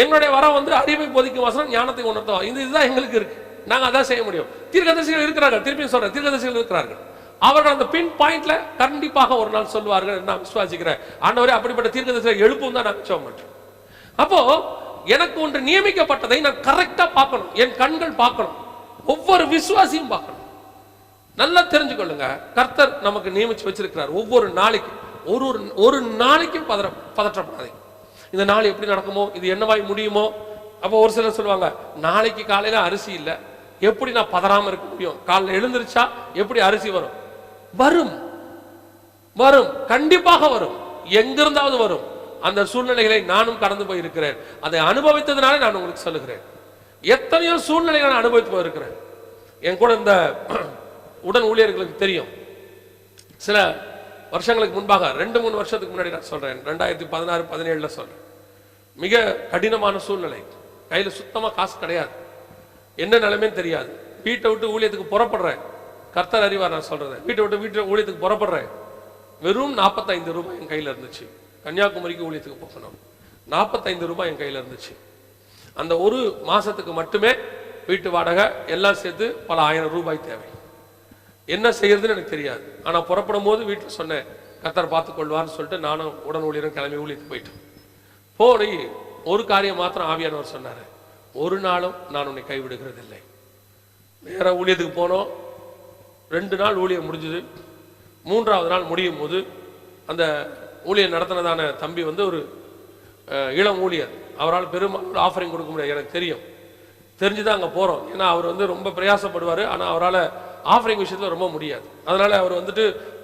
எங்களுடைய வரம் அறிவை போதிக்கும் வசனம், ஞானத்தை உணர்த்தும், இதுதான் எங்களுக்கு இருக்கு, நாங்க அதான் செய்ய முடியும். தீர்க்கதரிசிகள் இருக்கிறார்கள், திருப்பி சொல்றேன், தீர்க்கதரிசிகள் இருக்கிறார்கள். அவர்கள் அந்த பின் பாயிண்ட்ல கண்டிப்பாக ஒரு நாள் சொல்வார்கள், நான் விசுவாசிக்கிறேன். ஆண்டவரே அப்படிப்பட்ட தீர்க்கதரிசிகள் எழுப்பும் தான் நான் நிச்சயம் பண்றேன். அப்போ எனக்கு ஒன்று நியமிக்கப்பட்டதை நான் கரெக்டா பார்க்கணும், என் கண்கள் பார்க்கணும், ஒவ்வொரு விசுவாசியும் பார்க்கணும். நல்லா தெரிஞ்சுக்கொள்ளுங்க, கர்த்தர் நமக்கு நியமிச்சு வச்சிருக்கிறார். ஒவ்வொரு நாளைக்கு ஒரு நாளைக்கும் பதற்றப்படாதீங்க. இந்த நாள் எப்படி நடக்குமோ, இது என்னவாய் முடியுமோ. அப்போ ஒரு சிலர் சொல்லுவாங்க, நாளைக்கு காலையில அரிசி இல்லை, எப்படி நான் பதறாம இருக்க முடியும், காலையில் எழுந்திருச்சா எப்படி அரிசி வரும்? வரும் வரும், கண்டிப்பாக வரும், எங்கிருந்தாவது வரும். அந்த சூழ்நிலைகளை நானும் கடந்து போயிருக்கிறேன், அதை அனுபவித்ததுனால நான் உங்களுக்கு சொல்லுகிறேன். எத்தனையோ சூழ்நிலைகளை நான் அனுபவித்து போயிருக்கிறேன். என் கூட இந்த உடன் ஊழியர்களுக்கு தெரியும், சில வருஷங்களுக்கு முன்பாக 2-3 வருஷத்துக்கு முன்னாடி நான் சொல்றேன், 2016-17 சொல்றேன், மிக கடினமான சூழ்நிலை, கையில சுத்தமா காசு கிடையாது, என்ன நிலைமைன்னு தெரியாது. வீட்டை விட்டு ஊழியத்துக்கு புறப்படுறேன், கர்த்தர் அறிவார் நான் சொல்றேன், வீட்டை ஊழியத்துக்கு புறப்படுறேன், வெறும் 45 ரூபாய் என் கையில இருந்துச்சு. கன்னியாகுமரிக்கு ஊழியத்துக்கு போகணும், 45 ரூபாய் என் கையில இருந்துச்சு. அந்த ஒரு மாசத்துக்கு மட்டுமே வீட்டு வாடகை எல்லாம் சேர்த்து பல 1000 ரூபாய் தேவை. என்ன செய்யறதுன்னு எனக்கு தெரியாது. ஆனா புறப்படும் போது வீட்டில் சொன்னேன், கர்த்தர் பார்த்துக் கொள்வார்னு சொல்லிட்டு நானும் உடன் ஊழியரும் கிளம்பி ஊழியத்துக்கு போயிட்டேன். போய் ஒரு காரியம் மாத்திரம் ஆவியானவர் சொன்னாரு, ஒரு நாளும் நான் உன்னை கைவிடுகிறது இல்லை. நேர ஊழியத்துக்கு போனோம், 2 நாள் ஊழியம் முடிஞ்சது. 3ஆவது நாள் முடியும் போது அந்த ஊழியம் நடத்தினதான தம்பி ஒரு இளம் ஊழியர், அவரால் பெரும்பாலும் ஆஃபரிங் கொடுக்க முடியாது, எனக்கு தெரியும், தெரிஞ்சுதான் அங்கே போகிறோம். ஏன்னா அவர் ரொம்ப பிரயாசப்படுவார், ஆனால் அவரால் ஆஃபரிங் விஷயத்தில் ரொம்ப முடியாது. அதனால அவர்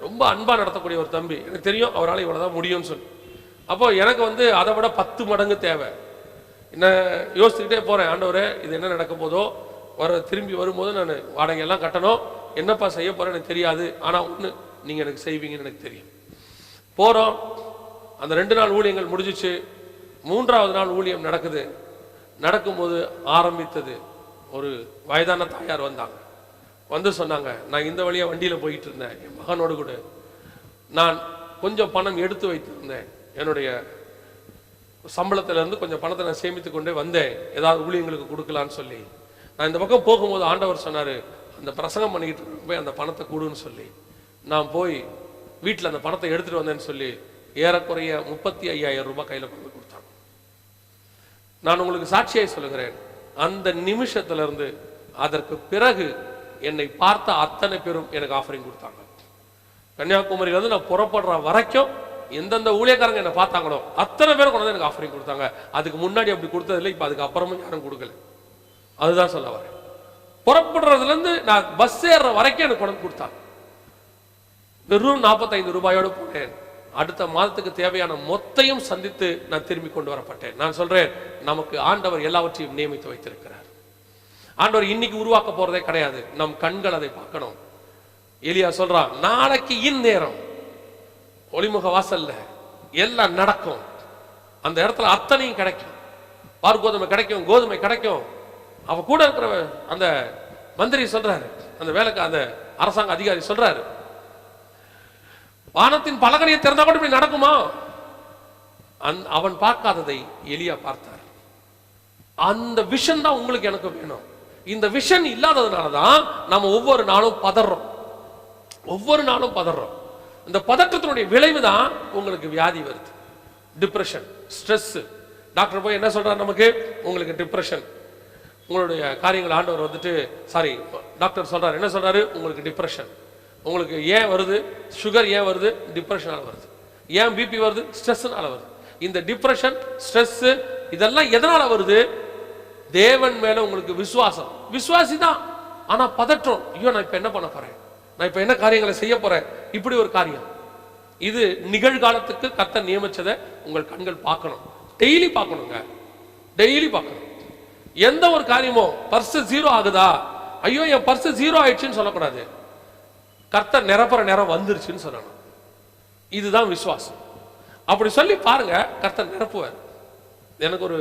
ரொம்ப அன்பாக நடத்தக்கூடிய ஒரு தம்பி, எனக்கு தெரியும் அவரால் இவ்வளோதான் முடியும்னு சொல்லி. அப்போ எனக்கு அதை விட 10 மடங்கு தேவை. என்ன யோசிச்சுக்கிட்டே போகிறேன், ஆண்டவரே இது என்ன நடக்க போதோ, திரும்பி வரும்போது நான் வாடகையெல்லாம் கட்டணும், என்னப்பா செய்ய போகிறேன் எனக்கு தெரியாது, ஆனால் ஒன்று நீங்கள் எனக்கு செய்வீங்கன்னு எனக்கு தெரியும். போகிறோம், அந்த 2 நாள் ஊழியங்கள் முடிஞ்சிச்சு. 3ஆவது நாள் ஊழியம் நடக்குது. நடக்கும்போது ஆரம்பித்தது, ஒரு வயதான தாயார் வந்து சொன்னாங்க, நான் இந்த வழியா வண்டியில் போயிட்டு இருந்தேன், என் மகனோடு கூட நான் கொஞ்சம் பணம் எடுத்து வைத்திருந்தேன், என்னுடைய சம்பளத்திலிருந்து கொஞ்சம் பணத்தை நான் சேமித்து கொண்டே வந்தேன், ஏதாவது ஊழியங்களுக்கு கொடுக்கலான்னு சொல்லி. நான் இந்த பக்கம் போகும்போது ஆண்டவர் சொன்னாரு, அந்த பிரசங்கம் பண்ணிக்கிட்டு போய் அந்த பணத்தை கொடுன்னு சொல்லி, நான் போய் வீட்டில் அந்த பணத்தை எடுத்துட்டு வந்தேன்னு சொல்லி ஏறக்குறைய 35,000 ரூபாய் கையில் கொண்டு கொடுத்தாங்க. நான் உங்களுக்கு சாட்சியாய் சொல்லுகிறேன், அந்த நிமிஷத்திலிருந்து அதற்கு பிறகு என்னை பார்த்த அத்தனை பேரும் எனக்கு ஆஃபரிங் கொடுத்தாங்க. கன்னியாகுமரியிலிருந்து நான் புறப்படுற வரைக்கும் எந்தெந்த ஊழியக்காரங்க என்ன பார்த்தாங்களோ அத்தனை பேரும் கொண்டு வந்து எனக்கு ஆஃபரிங் கொடுத்தாங்க. அதுக்கு முன்னாடி அப்படி கொடுத்ததில்லை, இப்போ அதுக்கு அப்புறமும் யாரும் கொடுக்கல. அதுதான் சொல்ல வரேன். புறப்படுறதுல இருந்து நான் பஸ் ஏறுற வரைக்கும் எனக்கு கொண்டு கொடுத்தாங்க. வெறும் 45 ரூபாயோடு போனேன். அடுத்த மாதத்துக்கு தேவையான மொத்தையும் சந்தித்து நான் திரும்பி கொண்டு வரப்பட்டேன். நான் சொல்றேன், நமக்கு ஆண்டவர் எல்லாவற்றையும் நியமித்து வைத்திருக்கிறார். ஆண்டவர் இன்னைக்கு உருவாக்க போறதே கிடையாது, நம் கண்கள் அதை பார்க்கணும். எலியா சொல்றான், நாளைக்கு இந்நேரம் ஒளிமுக வாசல்ல எல்லாம் நடக்கும், அந்த இடத்துல அத்தனையும் கிடைக்கும், பார்கோதுமை கிடைக்கும், கோதுமை கிடைக்கும். அவ கூட இருக்கிற அந்த மந்திரி சொல்றாரு, அந்த வேலைக்கு அந்த அரசாங்க அதிகாரி சொல்றாரு, வானத்தின் பலகணியை திறந்தா கூட இப்படி நடக்குமா? அவன் பார்க்காததை எலியா பார்த்தார். அந்த விஷன் தான் உங்களுக்கு எனக்கு வேணும். இந்த விஷன் இல்லாததுனாலதான் நம்ம ஒவ்வொரு நாளும் பதறோம், ஒவ்வொரு நாளும் பதறோம். இந்த பதற்றத்தினுடைய விளைவு தான் உங்களுக்கு வியாதி வருது, டிப்ரெஷன், ஸ்ட்ரெஸ். டாக்டர் போய் என்ன சொல்றாரு நமக்கு? உங்களுக்கு டிப்ரெஷன், உங்களுடைய காரியங்கள் ஆண்டவர் வந்துட்டு டாக்டர் சொல்றாரு, என்ன சொல்றாரு? உங்களுக்கு டிப்ரெஷன். உங்களுக்கு ஏன் வருது? சுகர் ஏன் வருது? டிப்ரெஷனால வருது. ஏன் பிபி வருது? ஸ்ட்ரெஸ்னால வருது. இந்த டிப்ரெஷன், ஸ்ட்ரெஸ் இதெல்லாம் எதனால வருது? தேவன் மேல உங்களுக்கு விசுவாசம், விசுவாசி தான், ஆனா பதற்றம். ஐயோ, நான் இப்ப என்ன பண்ண போறேன், நான் இப்ப என்ன காரியங்களை செய்ய போறேன், இப்படி ஒரு காரியம். இது நிகழ்காலத்துக்கு கர்த்தர் நியமிச்சதை உங்கள் கண்கள் பார்க்கணும், டெய்லி பார்க்கணுங்க, டெய்லி பார்க்கணும். எந்த ஒரு காரியமோ பர்ஸ் 0 ஆகுதா, ஐயோ என் பர்ஸ் 0 ஆயிடுச்சுன்னு சொல்லக்கூடாது, கர்த்தர் நிரப்புற நேரம் வந்துருச்சுன்னு சொல்லணும். இதுதான் விசுவாசம். அப்படி சொல்லி பாருங்க, கர்த்தர் நிரப்புவார். எனக்கு ஒரு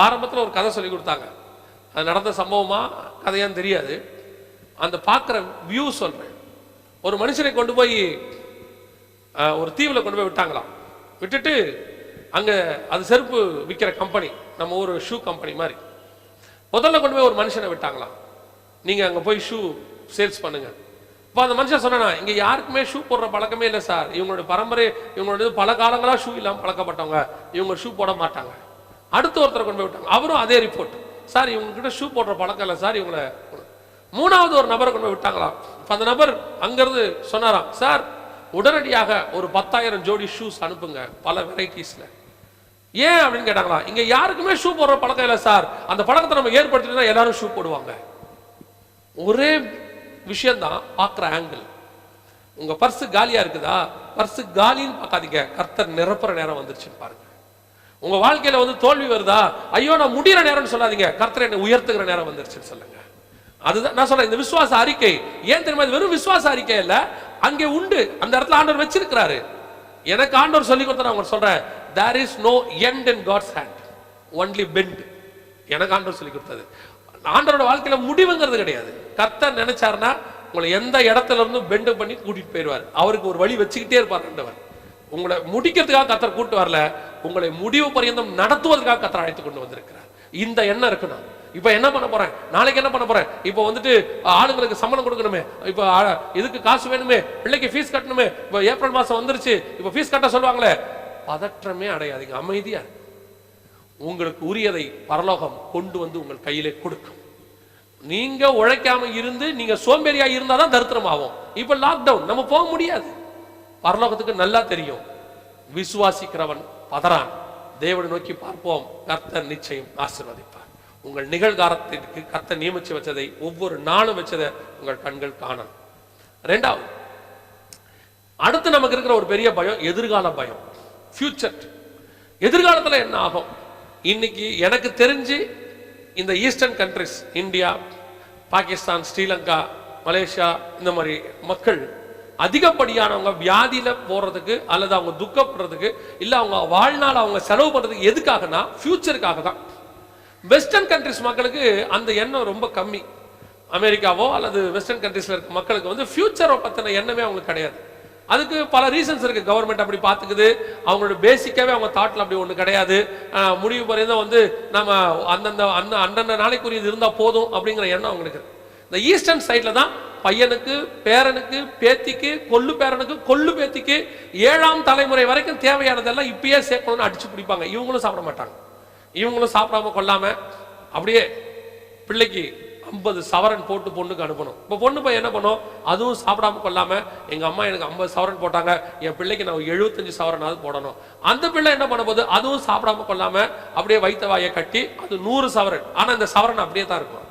ஆரம்பத்தில் ஒரு கதை சொல்லி கொடுத்தாங்க. அது நடந்த சம்பவமா கதையான்னு தெரியாது. அந்த பார்க்குற வியூ சொல்றேன். ஒரு மனுஷனை கொண்டு போய் ஒரு தீவில் கொண்டு போய் விட்டாங்களாம். விட்டுட்டு அங்கே அது செருப்பு விற்கிற கம்பெனி, நம்ம ஒரு ஷூ கம்பெனி மாதிரி. முதல்ல கொண்டு போய் ஒரு மனுஷனை விட்டாங்களாம், நீங்கள் அங்கே போய் ஷூ சேல்ஸ் பண்ணுங்க. இப்போ அந்த மனுஷன் சொன்னா, இங்கே யாருக்குமே ஷூ போடுற பழக்கமே இல்லை சார், இவங்களுடைய பரம்பரை, இவங்களோட பல காலங்களாக ஷூ இல்லாமல் பழக்கப்பட்டவங்க, இவங்க ஷூ போட மாட்டாங்க. அடுத்த ஒருத்தரை கொண்டு போய் விட்டாங்க, அவரும் அதே ரிப்போர்ட், சார் இவங்ககிட்ட ஷூ போடுற பழக்கம் இல்லை சார் இவங்களை. மூணாவது ஒரு நபரை கொண்டு போய் விட்டாங்களாம். அந்த நபர் அங்கிருந்து சொன்னாராம், சார் உடனடியாக ஒரு 10,000 ஜோடி ஷூஸ் அனுப்புங்க, பல வெரைட்டிஸ்ல. ஏன் அப்படின்னு கேட்டாங்களா, இங்க யாருக்குமே ஷூ போடுற பழக்கம் இல்லை சார், அந்த பழக்கத்தை நம்ம ஏற்படுத்தினா எல்லாரும் ஷூ போடுவாங்க. ஒரே விஷயம்தான், பார்க்குற ஆங்கிள். உங்க பர்ஸ் காலியா இருக்குதா, பர்ஸ் காலின்னு பார்க்காதீங்க, கர்த்தர் நிரப்புற நேரம் வந்துருச்சுன்னு பாருங்க. உங்க வாழ்க்கையில வந்து தோல்வி வருதா, ஐயோ நான் முடிகிற நேரம்னு சொல்லாதீங்க, கர்த்தர் என்னை உயர்த்துகிற நேரம் வந்துருச்சுன்னு சொல்லுங்க. அதுதான் நான் சொல்றேன், இந்த விசுவாச அறிக்கை. ஏன் தெரியுமா? இது வெறும் விசுவாச அறிக்கை இல்ல, அங்கே உண்டு, அந்த இடத்துல ஆண்டவர் வச்சிருக்கிறாரு. எனக்கு ஆண்டவர் சொல்லி கொடுத்தா நான் சொல்றேன், there is no end in God's hand, only bend. எனக்கு ஆண்டவர் சொல்லி கொடுத்தது. ஆண்டவரோட வாழ்க்கையில முடிவுங்கிறது கிடையாது. கர்த்தர் நினைச்சாருன்னா உங்களை எந்த இடத்துல இருந்து பெண்ட் பண்ணி கூட்டிட்டு போயிடுவார். அவருக்கு ஒரு வழி வச்சுக்கிட்டே இருப்பார் ஆண்டவர். உங்களை முடிக்கிறதுக்காக கர்த்தர் கூட்டு வரல, உங்களை முடிவு பரியந்தம் நடத்துவதற்காக கர்த்தர் அழைத்து கொண்டு வந்திருக்கிறார். இந்த எண்ணம் இருக்கணும். இப்ப என்ன பண்ண போறேன், நாளைக்கு என்ன பண்ண போறேன், இப்ப வந்துட்டு ஆளுங்களுக்கு சம்பளம் கொடுக்கணுமே, இப்ப இதுக்கு காசு வேணுமே, பிள்ளைக்கு ஃபீஸ் கட்டணுமே, இப்ப ஏப்ரல் மாசம் வந்துருச்சு, இப்ப ஃபீஸ் கட்ட சொல்லுவாங்களே, பதற்றமே அடையாதீங்க, அமைதியா. உங்களுக்கு உரியதை பரலோகம் கொண்டு வந்து உங்கள் கையிலே கொடுக்கும். நீங்க உழைக்காம இருந்து நீங்க சோம்பேறியா இருந்தாதான் தரித்திரம் ஆகும். இப்ப லாக்டவுன், நம்ம போக முடியாது. பரலோகத்துக்கு நல்லா தெரியும், விசுவாசிக்கிறவன் பதறான். தேவனை நோக்கி பார்ப்போம், கர்த்தர் நிச்சயம் ஆசீர்வதிப்பார். உங்கள் நிகழ்காலத்திற்கு கர்த்தர் நியமிச்சு வச்சதை, ஒவ்வொரு நாளும் வச்சதை உங்கள் கண்கள் காணும். ரெண்டாவது, அடுத்து நமக்கு இருக்கிற ஒரு பெரிய பயம் எதிர்கால பயம், ஃபியூச்சர். எதிர்காலத்தில் என்ன ஆகும்? இன்னைக்கு எனக்கு தெரிஞ்சு இந்த eastern countries, India, Pakistan, Sri Lanka, Malaysia, இந்த மாதிரி மக்கள் அதிகப்படியானவங்க வியாதியில போறதுக்கு அல்லது அவங்க துக்கப்படுறதுக்கு இல்ல அவங்க வாழ்நாள் அவங்க செலவு பண்றதுக்கு எதுக்காகனா ஃபியூச்சருக்காக தான். வெஸ்டர்ன் கண்ட்ரிஸ் மக்களுக்கு அந்த எண்ணம் ரொம்ப கம்மி. அமெரிக்காவோ அல்லது வெஸ்டர்ன் கண்ட்ரிஸ்ல இருக்க மக்களுக்கு வந்து ஃபியூச்சரை பத்தின எண்ணமே அவங்களுக்கு கிடையாது. அதுக்கு பல ரீசன்ஸ் இருக்கு. கவர்மெண்ட் அப்படி பார்த்துக்குது, அவங்களோட பேசிக்காவே அவங்க தாட்ல அப்படி ஒண்ணு கிடையாது. முடிவு பரியந்தம் வந்து நம்ம அந்தந்த நாளைக்குரியது இருந்தா போதும் அப்படிங்கிற எண்ணம் அவங்களுக்கு. இந்த ஈஸ்டர்ன் சைட்ல தான் பையனுக்கு, பேரனுக்கு, பேத்திக்கு, கொள்ளு பேரனுக்கு, கொள்ளு பேத்திக்கு 7ஆம் தலைமுறை வரைக்கும் தேவையானதெல்லாம் இப்பயே சேர்க்கணும்னு அடிச்சு பிடிப்பாங்க. இவங்களும் சாப்பிட மாட்டாங்க. இவங்களும் சாப்பிடாம கொள்ளாம அப்படியே பிள்ளைக்கு 50 சவரன் போட்டு பொண்ணுக்கு அனுப்பணும். இப்போ பொண்ணு போய் என்ன பண்ணும், அதுவும் சாப்பிடாம கொள்ளாம எங்க அம்மா எனக்கு 50 சவரன் போட்டாங்க, என் பிள்ளைக்கு நான் 75 சவரனாவது போடணும். அந்த பிள்ளை என்ன பண்ண போது அதுவும் சாப்பிடாம கொள்ளாம அப்படியே வைத்த வாயை கட்டி அது 100 சவரன். ஆனா இந்த சவரன் அப்படியே தான் இருக்கும்.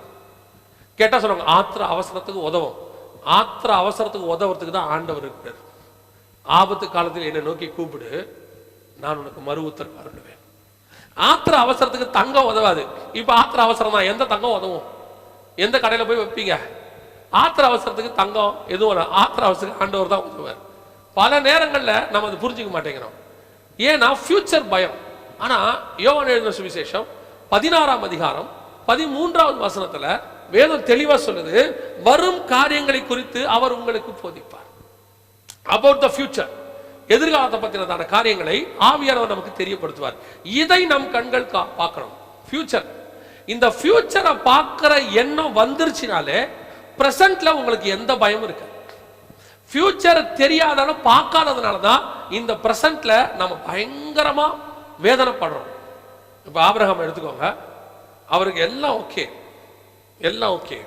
கேட்டா சொல்லுவாங்க ஆத்திர அவசரத்துக்கு உதவும். ஆத்திர அவசரத்துக்கு உதவுறதுக்கு தான் ஆண்டவர் இருக்கிறார். ஆபத்து காலத்தில் என்னை நோக்கி கூப்பிடு, நான் உனக்கு மறு உத்தரவு அருளுவேன். ஆத்திர அவசரத்துக்கு தங்கம் உதவாது. இப்ப ஆத்திர அவசரம் தான், எந்த தங்கம் உதவும்? எந்த கடையில போய் வைப்பீங்க? ஆத்திர அவசரத்துக்கு தங்கம் எதுவும் ஆத்திர அவசரத்துக்கு ஆண்டவர் தான் உதவுவார். பல நேரங்கள்ல நம்ம அதை புரிஞ்சுக்க மாட்டேங்கிறோம். ஏன்னா ஃபியூச்சர் பயம். ஆனா யோவான் எழுதின சுவிசேஷம் 16ஆம் அதிகாரம் 13வது வசனத்துல வேதம் தெளிவா சொல்லுது, வரும் காரியங்களை குறித்து அவர் உங்களுக்கு போதிப்பார். அபவுட் த ஃபியூச்சர், எதிர்காலத்தை பற்றினதான காரியங்களை ஆவியானவர் நமக்கு தெரியப்படுத்துவார். இதை நம் கண்கள் பார்க்கணும். ஃபியூச்சர், இந்த ஃபியூச்சரை பார்க்கிற எண்ணம் வந்துருச்சுனாலே பிரசன்ட்ல உங்களுக்கு எந்த பயமும் இருக்கு. ஃபியூச்சர் தெரியாதனால பார்க்காததுனால தான் இந்த பிரசன்ட்ல நம்ம பயங்கரமா வேதனைப்படுறோம். இப்ப ஆபிரகாம் எடுத்துக்கோங்க, அவருக்கு எல்லாம் ஓகே, எல்லாம் ஓகே,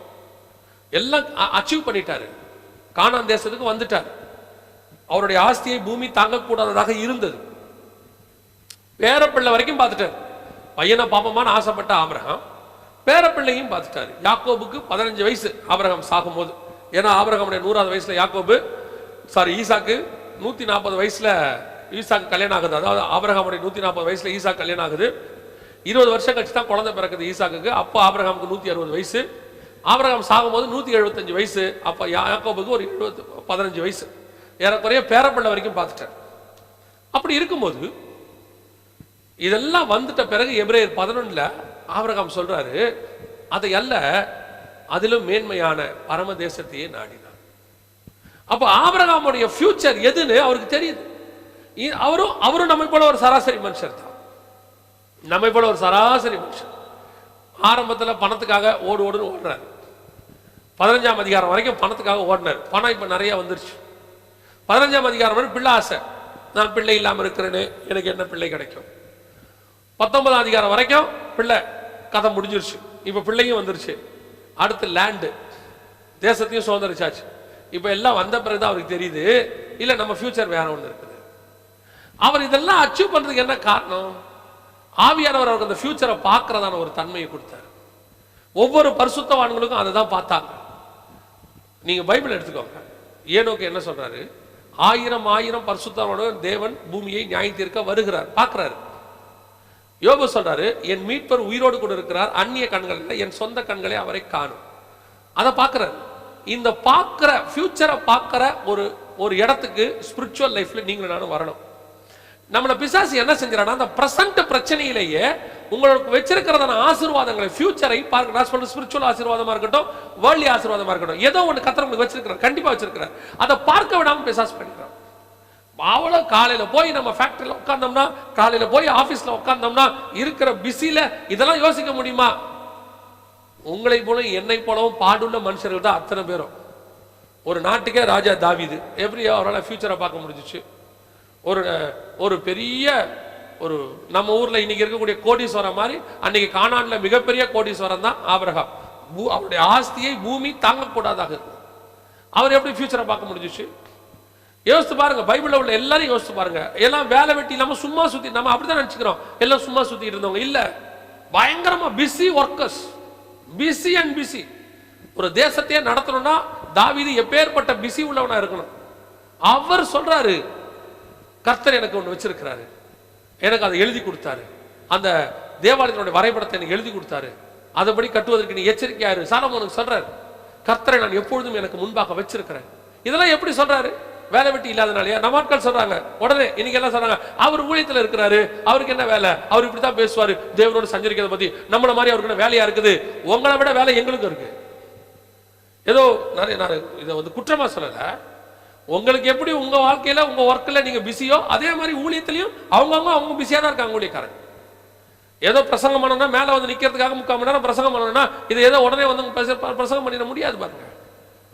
எல்லாம் அச்சீவ் பண்ணிட்டாரு, கானான் தேசத்துக்கு வந்துட்டார். அவருடைய ஆஸ்தியை பூமி தாங்கக்கூடாததாக இருந்தது. பேரப்பிள்ளை வரைக்கும் பார்த்துட்டார். பையனை பாப்பமான்னு ஆசைப்பட்ட ஆபிரகாம் பேரப்பிள்ளையும் பார்த்துட்டாரு. யாக்கோபுக்கு 15 வயசு ஆபிரகாம் சாகும் போது. ஏன்னா ஆபிரகாமுடைய 100வது வயசுல ஈசாக்கு 140 வயசுல ஈசாக்கு கல்யாணம் ஆகுது. அதாவது ஆபிரகாமுடைய 140 வயசுல ஈசாக்கு கல்யாணம் ஆகுது. 20 வருஷம் கழிச்சு தான் குழந்தை பிறக்குது ஈசாக்குக்கு. அப்போ ஆபிரகாமுக்கு 160 வயசு. ஆபிரகாம் சாகும் போது 175 வயசு. அப்ப யாக்கோபுக்கு ஒரு 15 வயசு. ஏறக்குறைய பேரப்பிள்ளை வரைக்கும் பார்த்துட்டார். அப்படி இருக்கும்போது இதெல்லாம் வந்துட்ட பிறகு எபிரேயர் 11ல ஆபிரகாம் சொல்றாரு, அதை அல்ல அதிலும் மேன்மையான பரம தேசத்தையே நாடினார். அப்ப ஆபிரகாமுடைய ஃபியூச்சர் எதுன்னு அவருக்கு தெரியுது. அவரும் நம்மை போல ஒரு சராசரி மனுஷர் தான். நம்மை போல ஒரு சராசரி மனுஷன். ஆரம்பத்துல பணத்துக்காக ஓடுன்னு ஓடுறாரு. 15ஆம் அதிகாரம் வரைக்கும் பணத்துக்காக ஓடினார். பணம் இப்ப நிறைய வந்துருச்சு. 15ஆம் அதிகாரம் வரை பிள்ளை ஆசை, நான் பிள்ளை இல்லாம இருக்கிறேன்னு, எனக்கு என்ன பிள்ளை கிடைக்கும். 19ஆம் அதிகாரம் வரைக்கும் பிள்ளை கதை முடிஞ்சிருச்சு. இப்ப பிள்ளையும் வந்துருச்சு. அடுத்து லேண்டு, தேசத்தையும் சுதந்திரிச்சாச்சு. இப்ப எல்லாம் வந்த பிறகுதான் அவருக்கு தெரியுது, இல்ல நம்ம ஃபியூச்சர் வேற ஒண்ணு இருக்குது. அவர் இதெல்லாம் அச்சீவ் பண்றதுக்கு என்ன காரணம்? ஆவியானவர் அவருக்கு அந்த ஃபியூச்சரை பார்க்கறதான ஒரு தன்மையை கொடுத்தார். ஒவ்வொரு பரிசுத்தவான்களுக்கும் அதை தான் பார்த்தாங்க. நீங்க பைபிள் எடுத்துக்கோங்க, ஏனோக்கு என்ன சொல்றாரு, 1000 பரிசுத்தவான்கள் தேவன் பூமியை நியாயம் தீர்க்க வருகிறார், பார்க்கிறாரு. யோபு சொல்றாரு, என் மீட்பர் உயிரோடு கூட இருக்கிறார், அந்நிய கண்கள் இல்லை, என் சொந்த கண்களே அவரை காணும். அதை பார்க்கிறார். இந்த பார்க்கிற ஃபியூச்சரை பார்க்கிற ஒரு இடத்துக்கு ஸ்பிரிச்சுவல் லைஃப்ல நீங்களும் நானும் வரணும். நம்மள பிசாசு என்ன செஞ்சானா, அந்த பிரசன்ட் பிரச்சனையிலேயே உங்களுக்கு வச்சிருக்கிறதான ஆசீர்வாதங்களை ஃபியூச்சரை பார்க்க, நான் சொல்ற ஸ்பிரிச்சுவல் ஆசீர்வாதமா இருக்கட்டும், வேர்ல்ட்லி ஆசீர்வாதமா இருக்கட்டும், ஏதோ ஒன்று கர்த்தர் உங்களுக்கு வச்சிருக்கிறார், கண்டிப்பா வச்சிருக்கிறார். அதை பார்க்க விடாம பிசாசு பண்ணிக்கிறான். அவ்வளோ காலையில போய் நம்ம ஃபேக்டரியில் உட்கார்ந்தோம்னா, காலையில போய் ஆபீஸ்ல உட்கார்ந்தோம்னா இருக்கிற பிஸில இதெல்லாம் யோசிக்க முடியுமா? உங்களை போல என்னை போலவும் பாடுள்ள மனுஷர்கள் தான் அத்தனை பேரும். ஒரு நாட்டுக்கே ராஜா தாவீது எப்படி அவரால் ஃபியூச்சரை பார்க்க முடிஞ்சிச்சு? ஒரு பெரிய ஒரு நம்ம ஊர்ல இன்னைக்கு இருக்கக்கூடிய கோடீஸ்வரம் மாதிரி அன்னைக்கு கானான்ல மிகப்பெரிய கோடீஸ்வரம் தான் ஆபிரகாம். அவருடைய ஆஸ்தியை பூமி தாங்கக்கூடாதாக இருக்கும். அவர் எப்படி ஃபியூச்சரை பார்க்க முடிஞ்சிச்சு? யோசித்து பாருங்க. பைபிள்ல உள்ள எல்லாரும் யோசித்து பாருங்க. எல்லாம் வேலை வெட்டி இல்லாம சும்மா சுத்தி, நம்ம அப்படிதான் நினைச்சுக்கிறோம் எல்லாம் சும்மா சுத்திட்டு இருந்தவங்க இல்ல, பயங்கரமா busy workers, busy and busy. ஒரு தேசத்தையே நடத்தணும்னா தாவீது எப்பேற்பட்ட பிஸி உள்ளவனா இருக்கணும். அவர் சொல்றாரு, கர்த்தர் எனக்கு ஒன்று வச்சிருக்கிறாரு, எனக்கு அதை எழுதி கொடுத்தாரு, அந்த தேவாலயத்தினுடைய வரைபடத்தை எனக்கு எழுதி கொடுத்தாரு, அதுபடி கட்டுவதற்கு நீ எச்சரிக்கையாரு. சாலமோனுக்கு சொல்றாரு, கர்த்தரை நான் எப்பொழுதும் எனக்கு முன்பாக வச்சிருக்கிறேன். இதெல்லாம் எப்படி சொல்றாரு? வேலை வெட்டி இல்லாதனாலயா? நம்ம ஆட்கள் சொல்றாங்க உடனே, இன்னைக்கு எல்லாம் சொல்றாங்க அவர் ஊழியத்தில் இருக்கிறாரு, அவருக்கு என்ன வேலை, அவர் இப்படித்தான் பேசுவாரு, தேவனோடு சஞ்சரிக்கிறத பத்தி. நம்மள மாதிரி அவருக்கு வேலையா இருக்குது? உங்களை விட வேலை எங்களுக்கு இருக்கு. ஏதோ நான் இதை குற்றமா சொல்லல. உங்களுக்கு எப்படி உங்க வாழ்க்கையில உங்க ஒர்க்ல நீங்க பிஸியோ, அதே மாதிரி ஊழியத்திலையும் அவங்க பிஸியா தான் இருக்காங்க ஊழியக்காரங்க. ஏதோ பிரசங்கம் பண்ணணும்னா மேல வந்து நிக்கிறதுக்காக 3/4 மணி நேரம் பிரசங்கம் பண்ணணும்னா இது ஏதோ உடனே வந்து பிரசங்கம் பண்ணிட முடியாது பாருங்க.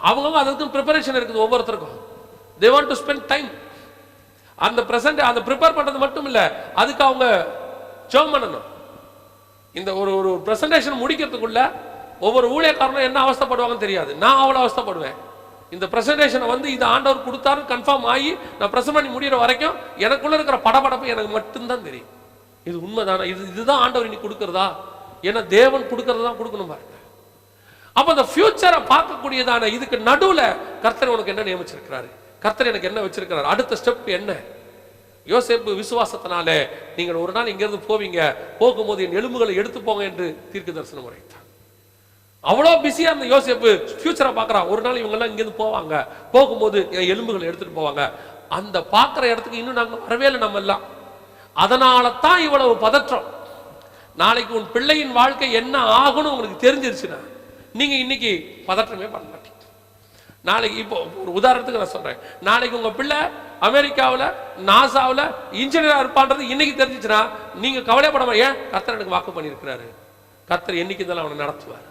அவங்க அதுக்கு ப்ரிப்பரேஷன் இருக்குது ஒவ்வொருத்தருக்கும். they want to spend time. அந்த பிரசன்ட் அந்த ப்ரிப்பேர் பண்றது மட்டும் இல்ல, அதுக்கு அவங்க ஜெபம் பண்ணணும். இந்த ஒரு பிரசன்டேஷன் முடிக்கிறதுக்குள்ள ஒவ்வொரு ஊழியக்காரனும் என்ன அவஸ்தைப்படுவாங்கன்னு தெரியாது. நான் அவ்வளோ அவஸ்தைப்படுவேன். இந்த பிரசன்டேஷனை வந்து இது ஆண்டவர் கொடுத்தாரு கன்ஃபார்ம் ஆகி நான் பிரசன்ட் பண்ணி முடிகிற வரைக்கும் எனக்குள்ள இருக்கிற படபடப்பு எனக்கு மட்டும்தான் தெரியும். இது உண்மைதானே, இதுதான் ஆண்டவர் இன்னைக்கு கொடுக்கறதா, ஏன்னா தேவன் கொடுக்கறதா கொடுக்கணும் பாருங்க. அப்ப அந்த ஃபியூச்சரை பார்க்கக்கூடியதான இதுக்கு நடுவுல கர்த்தர் உனக்கு என்ன நியமிச்சிருக்கிறாரு, கர்த்தர் எனக்கு என்ன வச்சிருக்கிறாரு, அடுத்த ஸ்டெப் என்ன. யோசேப்பு விசுவாசத்தினால நீங்கள் ஒரு நாள் இங்கிருந்து போவீங்க, போகும்போது என் எலும்புகளை எடுத்து போங்க என்று தீர்க்க தரிசனம் உரைத்தார். அவ்வளோ பிஸியா இருந்த யோசேப்பு ஃபியூச்சரை பார்க்கறான். ஒரு நாள் இவங்க எல்லாம் இங்கிருந்து போவாங்க, போகும்போது என் எலும்புகளை எடுத்துட்டு போவாங்க. அந்த பார்க்குற இடத்துக்கு இன்னும் நாங்கள் வரவே இல்லை நம்ம எல்லாம். அதனால தான் இவ்வளவு பதற்றம். நாளைக்கு உன் பிள்ளையின் வாழ்க்கை என்ன ஆகணும் உங்களுக்கு தெரிஞ்சிருச்சுன்னா நீங்க இன்னைக்கு பதற்றமே பண்ண மாட்டீங்க. நாளைக்கு இப்போ ஒரு உதாரணத்துக்கு நான் சொல்றேன், நாளைக்கு உங்க பிள்ளை அமெரிக்காவில் நாசாவில் இன்ஜினியரா இருப்பான்றது இன்னைக்கு தெரிஞ்சிச்சுன்னா நீங்க கவலைப்படாம, ஏன் கர்த்தர் எனக்கு வாக்கு பண்ணியிருக்கிறாரு, கர்த்தர் என்னைக்கு இருந்தாலும் அவனை நடத்துவார்.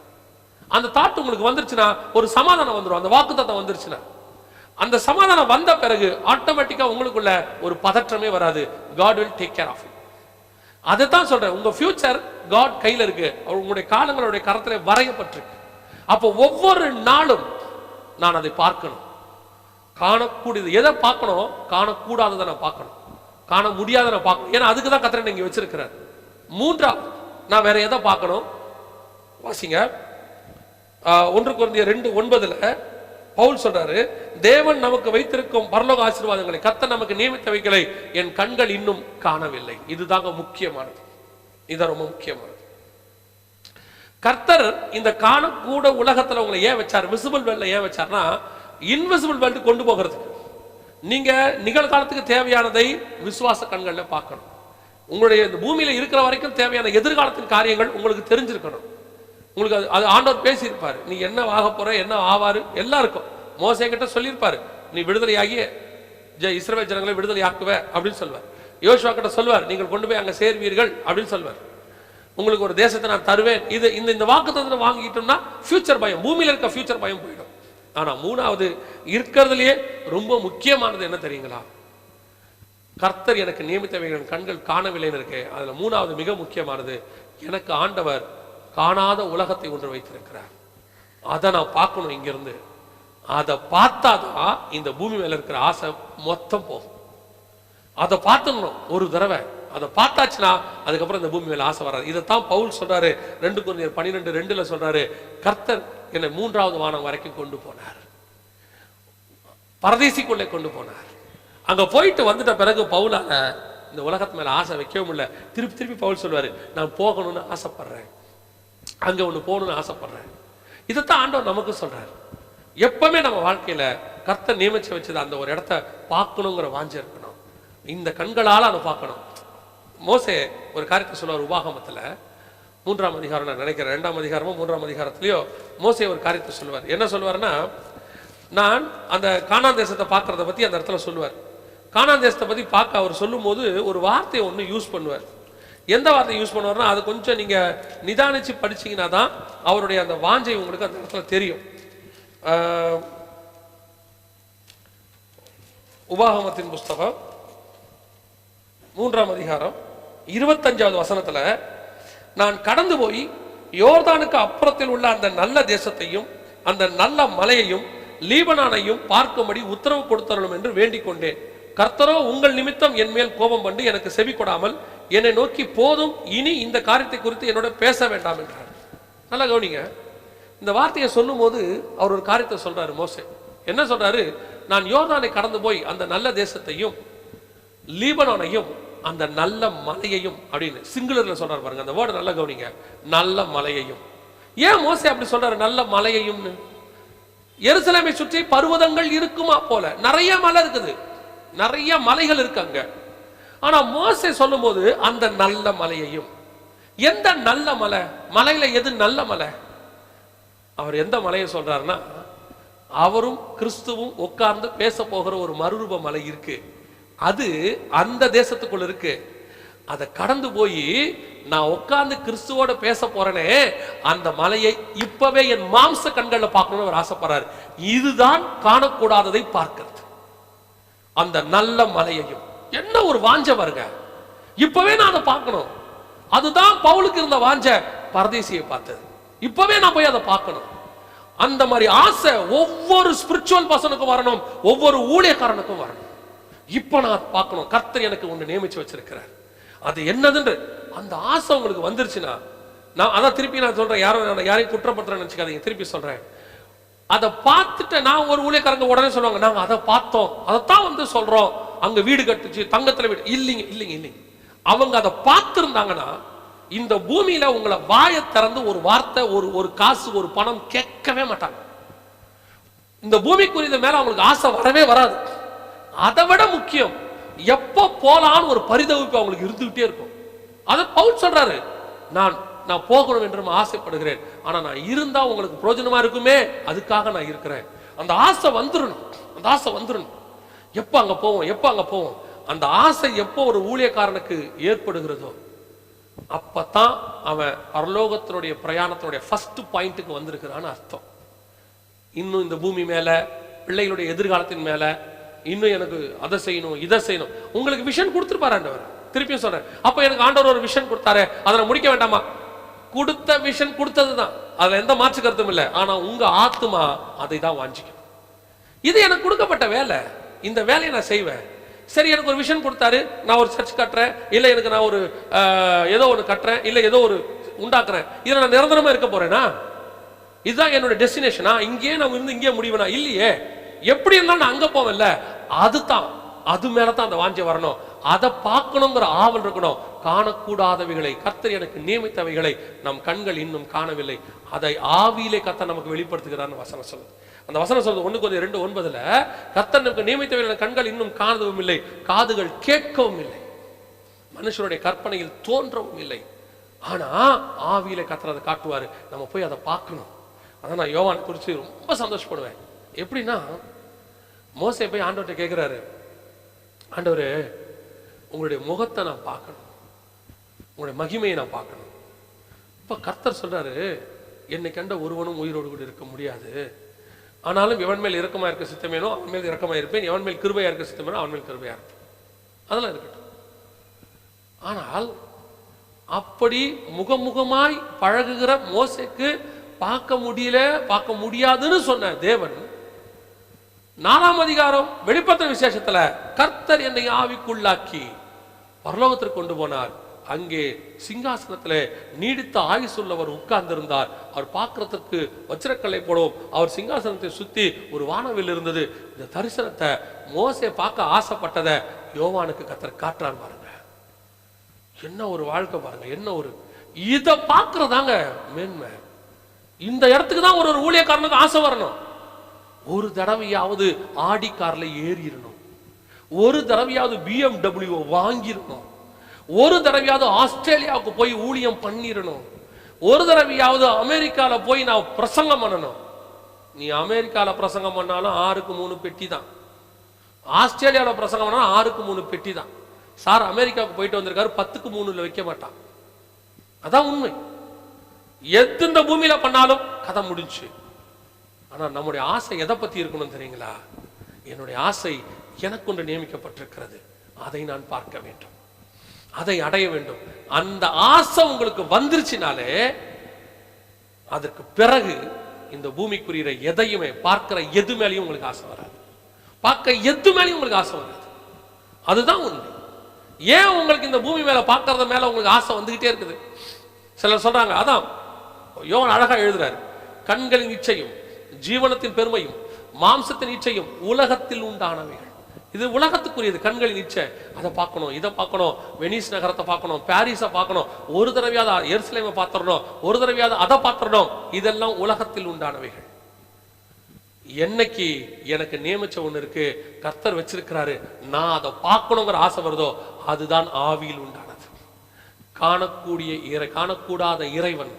அந்த தாட் உங்களுக்கு வந்துருச்சுன்னா ஒரு சமாதானம் வந்துடும். அந்த வாக்குத்தத்தம் வந்துருச்சுன்னா அந்த சமாதானம் வந்த பிறகு ஆட்டோமேட்டிக்கா உங்களுக்குள்ள ஒரு பதற்றமே வராது. God will take care of you. அதைத்தான் சொல்றேன், உங்க ஃபியூச்சர் God கையில இருக்கு, உங்களுடைய காலங்களுடைய கரத்திலே வரையப்பட்டிருக்கு. அப்போ ஒவ்வொரு நாளும் நான் அதை பார்க்கணும். காணக்கூடியது எதை பார்க்கணும், காணக்கூடாததை நான் பார்க்கணும், காண முடியாத நான் பார்க்கணும். ஏன்னா அதுக்கு தான் கர்த்தர் இங்க வச்சிருக்கிறார். மூன்றாவது நான் வேற எதை பார்க்கணும், வாசிங்க 1 கொரிந்தியர் 2:9 பவுல் சொல்றாரு, தேவன் நமக்கு வைத்திருக்கும் பரலோக ஆசீர்வாதங்களை, கர்த்தர் நமக்கு நியமித்தவைகளை என் கண்கள் இன்னும் காணவில்லை. இதுதாங்க முக்கியமானது, இதுதான் ரொம்ப முக்கியமானது. கர்த்தர் இந்த காணக்கூட உலகத்துல உங்களை ஏன் வச்சார், விசிபிள் வேர்ல்ட்ல ஏன் வச்சார்னா இன்விசிபிள் வேர்ல்டு கொண்டு போகிறதுக்கு. நீங்க நிகழ்காலத்துக்கு தேவையானதை விசுவாச கண்கள்ல பார்க்கணும். உங்களுடைய இந்த பூமியில இருக்கிற வரைக்கும் தேவையான எதிர்காலத்தின் காரியங்கள் உங்களுக்கு தெரிஞ்சிருக்கணும். உங்களுக்கு அது ஆண்டவர் பேசியிருப்பாரு, நீ என்ன ஆக போற, என்ன ஆவாரு எல்லாருக்கும். மோசே கிட்ட சொல்லியிருப்பாரு, நீ விடுதலையாகி இஸ்ரவேல் ஜனங்களை விடுதலை ஆக்குவ அப்படின்னு சொல்வார். யோசுவா கிட்ட சொல்வார், நீங்கள் கொண்டு போய் அங்க சேர்வீர்கள் அப்படின்னு சொல்வார். உங்களுக்கு ஒரு தேசத்தை நான் தருவேன். இது இந்த வாக்குத்தத்தத்தை வாங்கிட்டோம்னா ஃபியூச்சர் பயம், பூமியில இருக்க ஃபியூச்சர் பயம் போயிடும். ஆனா மூணாவது இருக்கிறதுலயே ரொம்ப முக்கியமானது என்ன தெரியுங்களா, கர்த்தர் எனக்கு நியமித்தவைகள் கண்கள் காணவில்லைன்னு இருக்கு. அதுல மூணாவது மிக முக்கியமானது, எனக்கு ஆண்டவர் காணாத உலகத்தை ஒன்று வைத்திருக்கிறார். அதை நான் பார்க்கணும் இங்கிருந்து. அதை பார்த்தாதான் இந்த பூமி மேல இருக்கிற ஆசை மொத்தம் போகும். அதை பார்த்துடணும் ஒரு தடவை. அதை பார்த்தாச்சுன்னா அதுக்கப்புறம் இந்த பூமி மேல ஆசை வராது. இதைத்தான் பவுல் சொல்றாரு 2 கொரிந்தியர் 12:2 சொல்றாரு, கர்த்தர் என்னை 3வது வானம் வரைக்கும் கொண்டு போனார், பரதேசிக்குள்ளே கொண்டு போனார். அங்க போயிட்டு வந்துட்ட பிறகு பவுலால இந்த உலகத்து மேல ஆசை வைக்கவும் இல்லை. திருப்பி திருப்பி பவுல் சொல்வாரு, நான் போகணும்னு ஆசைப்படுறேன், அங்க ஒண்ணு போகணும்னு ஆசைப்படுறேன். இதைத்தான் ஆண்டவர் நமக்கு சொல்றாரு. எப்பவுமே நம்ம வாழ்க்கையில கர்த்தர் நியமிச்சு வச்சது அந்த ஒரு இடத்த பார்க்கணுங்கிற வாஞ்சை இருக்கணும். இந்த கண்களால அதை பார்க்கணும். மோசே ஒரு காரியத்தை சொல்லுவார், உபாகமத்துல 3ஆம் அதிகாரம், நான் நினைக்கிறேன் 2ஆம் அதிகாரமோ 3ஆம் அதிகாரத்திலயோ மோசே ஒரு காரியத்தை சொல்லுவார். என்ன சொல்லுவாருன்னா, நான் அந்த கானான் தேசத்தை பார்க்கறத பத்தி அந்த இடத்துல சொல்லுவார். கானான் தேசத்தை பத்தி பார்க்க அவர் சொல்லும் போது ஒரு வார்த்தையை ஒன்று யூஸ் பண்ணுவார். எந்த வார்த்தை யூஸ் பண்ணுவார்னா, அது கொஞ்சம் நீங்க நிதானிச்சு படிச்சீங்கன்னா தான் அவருடைய அந்த வாஞ்சை உங்களுக்கு அந்த இடத்துல தெரியும். உபாகமத்தின் புஸ்தகம் 3ஆம் அதிகாரம் 25வது வசனத்துல, நான் கடந்து போய் யோர்தானுக்கு அப்புறத்தில் உள்ள அந்த நல்ல தேசத்தையும் அந்த நல்ல மலையையும் லீபனானையும் பார்க்கும்படி உத்தரவு கொடுத்தரணும் என்று வேண்டிக் கொண்டேன். கர்த்தரோ உங்கள் நிமித்தம் என் மேல் கோபம் கொண்டு எனக்கு செவி கொடாமல் என்னை நோக்கி, போதும், இனி இந்த காரியத்தை குறித்து என்னோட பேச வேண்டாம் என்றார். நல்லா கவனிங்க, இந்த வார்த்தையை சொல்லும் போது அவர் ஒரு காரியத்தை சொல்றாரு. மோசே என்ன சொல்றாரு, நான் யோர்தானை கடந்து போய் அந்த நல்ல தேசத்தையும் லீபனானையும் அந்த நல்ல மலையையும் அப்படின்னு சிங்குலர்ல சொல்றாரு பாருங்க. அந்த வேர்டு நல்லா கவனிங்க, நல்ல மலையையும். ஏன் மோசே அப்படி சொல்றாரு நல்ல மலையையும்னு? எருசலேமை சுற்றி பர்வதங்கள் இருக்குமா போல நிறைய மலை இருக்குது, நிறைய மலைகள் இருக்காங்க. ஆனா மோசே சொல்லும் போது அந்த நல்ல மலையையும். எந்த நல்ல மலை? மலையில எது நல்ல மலை? அவர் எந்த மலையை சொல்றாருன்னா, அவரும் கிறிஸ்துவும் உட்கார்ந்து பேச போகிற ஒரு மறுரூப மலை இருக்கு, அது அந்த தேசத்துக்குள்ள இருக்கு. அதை கடந்து போய் நான் உட்கார்ந்து கிறிஸ்துவோட பேச போறேனே, அந்த மலையை இப்பவே என் மாம்ச கண்கள்ல பார்க்கணும்னு அவர் ஆசைப்படுறாரு. இதுதான் காணக்கூடாததை பார்க்கிறது, அந்த நல்ல மலையையும். என்ன ஒரு வாஞ்ச வருங்க, இப்பவே நான் அதை பார்க்கணும். அதுதான் பவுலுக்கு இருந்த வாஞ்ச பரதேசியை பார்த்தது. இப்பவே நான் போய் அதை பார்க்கணும். அந்த மாதிரி ஆசை ஒவ்வொரு ஸ்பிரிச்சுவல் பர்சனுக்கும் வரணும், ஒவ்வொரு ஊழியக்காரனுக்கும் வரணும். இப்ப நான் பார்க்கணும், கர்த்தர் எனக்கு ஒன்று நியமிச்சு வச்சிருக்கிறார், அது என்னதுன்னு அந்த ஆசை உங்களுக்கு வந்துருச்சுன்னா, நான் அதான் திருப்பி நான் சொல்றேன், யாரையும் குற்றப்படுத்துறேன்னு நினைச்சுக்காதீங்க, திருப்பி சொல்றேன். அதை பார்த்துட்டு நான் ஒரு ஊழியக்காரங்க உடனே சொல்லுவாங்க, நாங்க அதை பார்த்தோம், அதைத்தான் வந்து சொல்றோம், அங்க வீடு கட்டுச்சு, தங்கத்துல வீடு. இல்லைங்க இல்லைங்க இல்லைங்க. அவங்க அதை பார்த்திருந்தாங்கன்னா இந்த பூமியில உங்களை வாயை திறந்து ஒரு வார்த்தை, ஒரு காசு, ஒரு பணம் கேட்கவே மாட்டாங்க. இந்த பூமிக்குரிய மேல அவங்களுக்கு ஆசை வரவே வராது. அதை விட முக்கியம், எப்போ போலான்னு ஒரு பரிதவிப்பு அவங்களுக்கு இருந்துகிட்டே இருக்கும். அதை பவுல் சொல்றாரு, நான் போகணும் என்று ஆசைப்படுகிறேன், ஆனா நான் இருந்தா உங்களுக்கு பிரயோஜனமா இருக்குமே, அதுக்காக நான் இருக்கிறேன். அந்த ஆசை வந்துடணும், அந்த ஆசை வந்துடணும். எப்ப அங்க போவோம், எப்ப அங்க போவோம், அந்த ஆசை எப்போ ஒரு ஊழியக்காரனுக்கு ஏற்படுகிறதோ அப்பதான் அவன் பரலோகத்தினுடைய பிரயாணத்தினுடைய ஃபர்ஸ்ட் பாயிண்ட்டுக்கு வந்திருக்கிறான்னு அர்த்தம். இன்னும் இந்த பூமி மேல, பிள்ளைகளுடைய எதிர்காலத்தின் மேல இன்னும் எனக்கு அதை செய்யணும், இதை செய்யணும். உங்களுக்கு விஷன் கொடுத்துருப்பாரு ஆண்டவர். திருப்பியும் சொல்றேன், அப்ப எனக்கு ஆண்டவர் ஒரு விஷன் கொடுத்தாரு, அதை நான் முடிக்க வேண்டாமா? கொடுத்த விஷன் கொடுத்ததுதான், அதுல எந்த மாற்று கருத்தும் இல்லை. ஆனா உங்க ஆத்மா அதை தான் வாஞ்சிக்கும். இது எனக்கு கொடுக்கப்பட்ட வேலை, இந்த வேலையை நான் செய்வேன். சரி, எனக்கு ஒரு விஷன் கொடுத்தாரு, நான் ஒரு சர்ச் கட்டுறேன், இல்லை எனக்கு நான் ஒரு ஏதோ ஒன்று கட்டுறேன், இல்லை ஏதோ ஒரு உண்டாக்குறேன், இதில் நான் நிரந்தரமா இருக்க போறேனா? இதுதான் என்னோட டெஸ்டினேஷனா? இங்கேயே நம்ம இருந்து இங்கே முடிவேனா? இல்லையே. எப்படி இருந்தாலும் நான் அங்க போவேன்ல, அதுதான், அது மேலதான் அந்த வாஞ்சை வரணும். அதை பார்க்கணுங்கிற ஆவல் இருக்கணும். காணக்கூடாதவைகளை, கர்த்தர் எனக்கு நியமித்தவைகளை நம் கண்கள் இன்னும் காணவில்லை, அதை ஆவியிலே கர்த்தர் நமக்கு வெளிப்படுத்துகிறான்னு வசனம் சொல்லுது. அந்த வசனம் சொல்றது 1 Corinthians 2:9, கர்த்தர் நமக்கு நியமித்தவைகளை கண்கள் இன்னும் காணவும் இல்லை, காதுகள் கேட்கவும் இல்லை, மனுஷனுடைய கற்பனையில் தோன்றவும் இல்லை. ஆனா ஆவியிலே கர்த்தர் அதை காட்டுவாரு, நம்ம போய் அதை பார்க்கணும். அதான் நான் யோவான் குறித்து ரொம்ப சந்தோஷப்படுவேன். எப்படின்னா, மோசே போய் ஆண்டவர்கிட்ட கேட்கிறாரு, ஆண்டவரே உங்களுடைய முகத்தை நான் பார்க்கணும், உங்களுடைய மகிமையை நான் பார்க்கணும். இப்ப கர்த்தர் சொல்றாரு, என்னை கண்ட ஒருவனும் உயிரோடு கூட இருக்க முடியாது, ஆனாலும் எவன் மேல் இரக்கமா இருக்க சித்தமேனோ அவன் மேல் இரக்கமா இருப்பேன், எவன் மேல் கிருபையா இருக்க சித்தமேனோ அவன் மேல் கிருபையா இருப்பேன். அதெல்லாம் இருக்கட்டும். ஆனால் அப்படி முகமுகமாய் பழகுகிற மோசேக்கு பார்க்க முடியல, பார்க்க முடியாதுன்னு சொன்ன தேவன் 4ஆம் அதிகாரம் வெளிப்படுத்தின விசேஷத்துல கர்த்தர் என்னை ஆவிக்குள்ளாக்கி பரலோகத்திற்கு கொண்டு போனார். அங்கே சிங்காசனத்திலே நீடித்த ஆயுசுள்ளவர் உட்கார்ந்திருந்தார். அவர் பார்க்கறதுக்கு வச்சிரக்கல்லை போடுவோம், அவர் சிங்காசனத்தை சுத்தி ஒரு வானவில் இருந்தது. இந்த தரிசனத்தை மோசே பார்க்க ஆசைப்பட்டதை யோவானுக்கு கர்த்தர் காட்டுறார் பாருங்க. என்ன ஒரு வாழ்க்கை பாருங்க, என்ன ஒரு இதை பார்க்கறதாங்க மேன்மை. இந்த இடத்துக்கு தான் ஒரு ஊழியக்காரனுக்கு ஆசை வரணும். ஒரு தடவையாவது ஆடி கார்ல ஏறிடணும், ஒரு தடவையாவது BMW வாங்கிடணும், ஒரு தடவையாவது ஆஸ்திரேலியாவுக்கு போய் ஊழியம் பண்ணிடணும், ஒரு தடவையாவது அமெரிக்கால போய் நான் பிரசங்கம் பண்ணணும். நீ அமெரிக்கால பிரசங்கம் பண்ணாலும் 6க்கு 3 பெட்டி தான், ஆஸ்திரேலியாவில் பிரசங்கம் பண்ணாலும் 6க்கு 3 பெட்டி தான். சார் அமெரிக்காவுக்கு போயிட்டு வந்திருக்காரு, 10க்கு 3 வைக்க மாட்டான். அதான் உண்மை. எது இந்த பூமியில பண்ணாலும் கதை முடிஞ்சு. ஆனா நம்முடைய ஆசை எதை பத்தி இருக்கணும் தெரியுங்களா? என்னுடைய ஆசை எனக்கு ஒன்று நியமிக்கப்பட்டிருக்கிறது, அதை நான் பார்க்க வேண்டும், அதை அடைய வேண்டும். அந்த ஆசை உங்களுக்கு வந்துருச்சுனாலே அதற்கு பிறகு இந்த பூமிக்குரிய எதையுமே பார்க்கிற எது மேலேயும் உங்களுக்கு ஆசை வராது, பார்க்க எது மேலேயும் உங்களுக்கு ஆசை வராது. அதுதான் உண்மை. ஏன் உங்களுக்கு இந்த பூமி மேல பார்க்கறத மேல உங்களுக்கு ஆசை வந்துகிட்டே இருக்குது? சிலர் சொல்றாங்க, அதான் யோவான் அழகா எழுதுறாரு, கண்களின் இச்சையும் ஜீவனத்தின் பெருமையும் மாம்சத்தின் இச்சையும் உலகத்தில் உண்டானவைகள். இது உலகத்துக்குரியது, கண்களின் இச்சை. அதை பார்க்கணும், இதை பார்க்கணும், வெனிஸ் நகரத்தை பார்க்கணும், பாரிஸை பார்க்கணும், ஒரு தடவையாவது எருசலேமை பார்த்துடணும், ஒரு தடவையாவது அதை பார்த்துடணும். இதெல்லாம் உலகத்தில் உண்டானவைகள். என்னைக்கு எனக்கு நியமிச்ச ஒண்ணு இருக்கு, கர்த்தர் வச்சிருக்கிறாரு, நான் அதை பார்க்கணுங்கிற ஆசை வருதோ அதுதான் ஆவியில் உண்டானது. காணக்கூடாத இறைவன்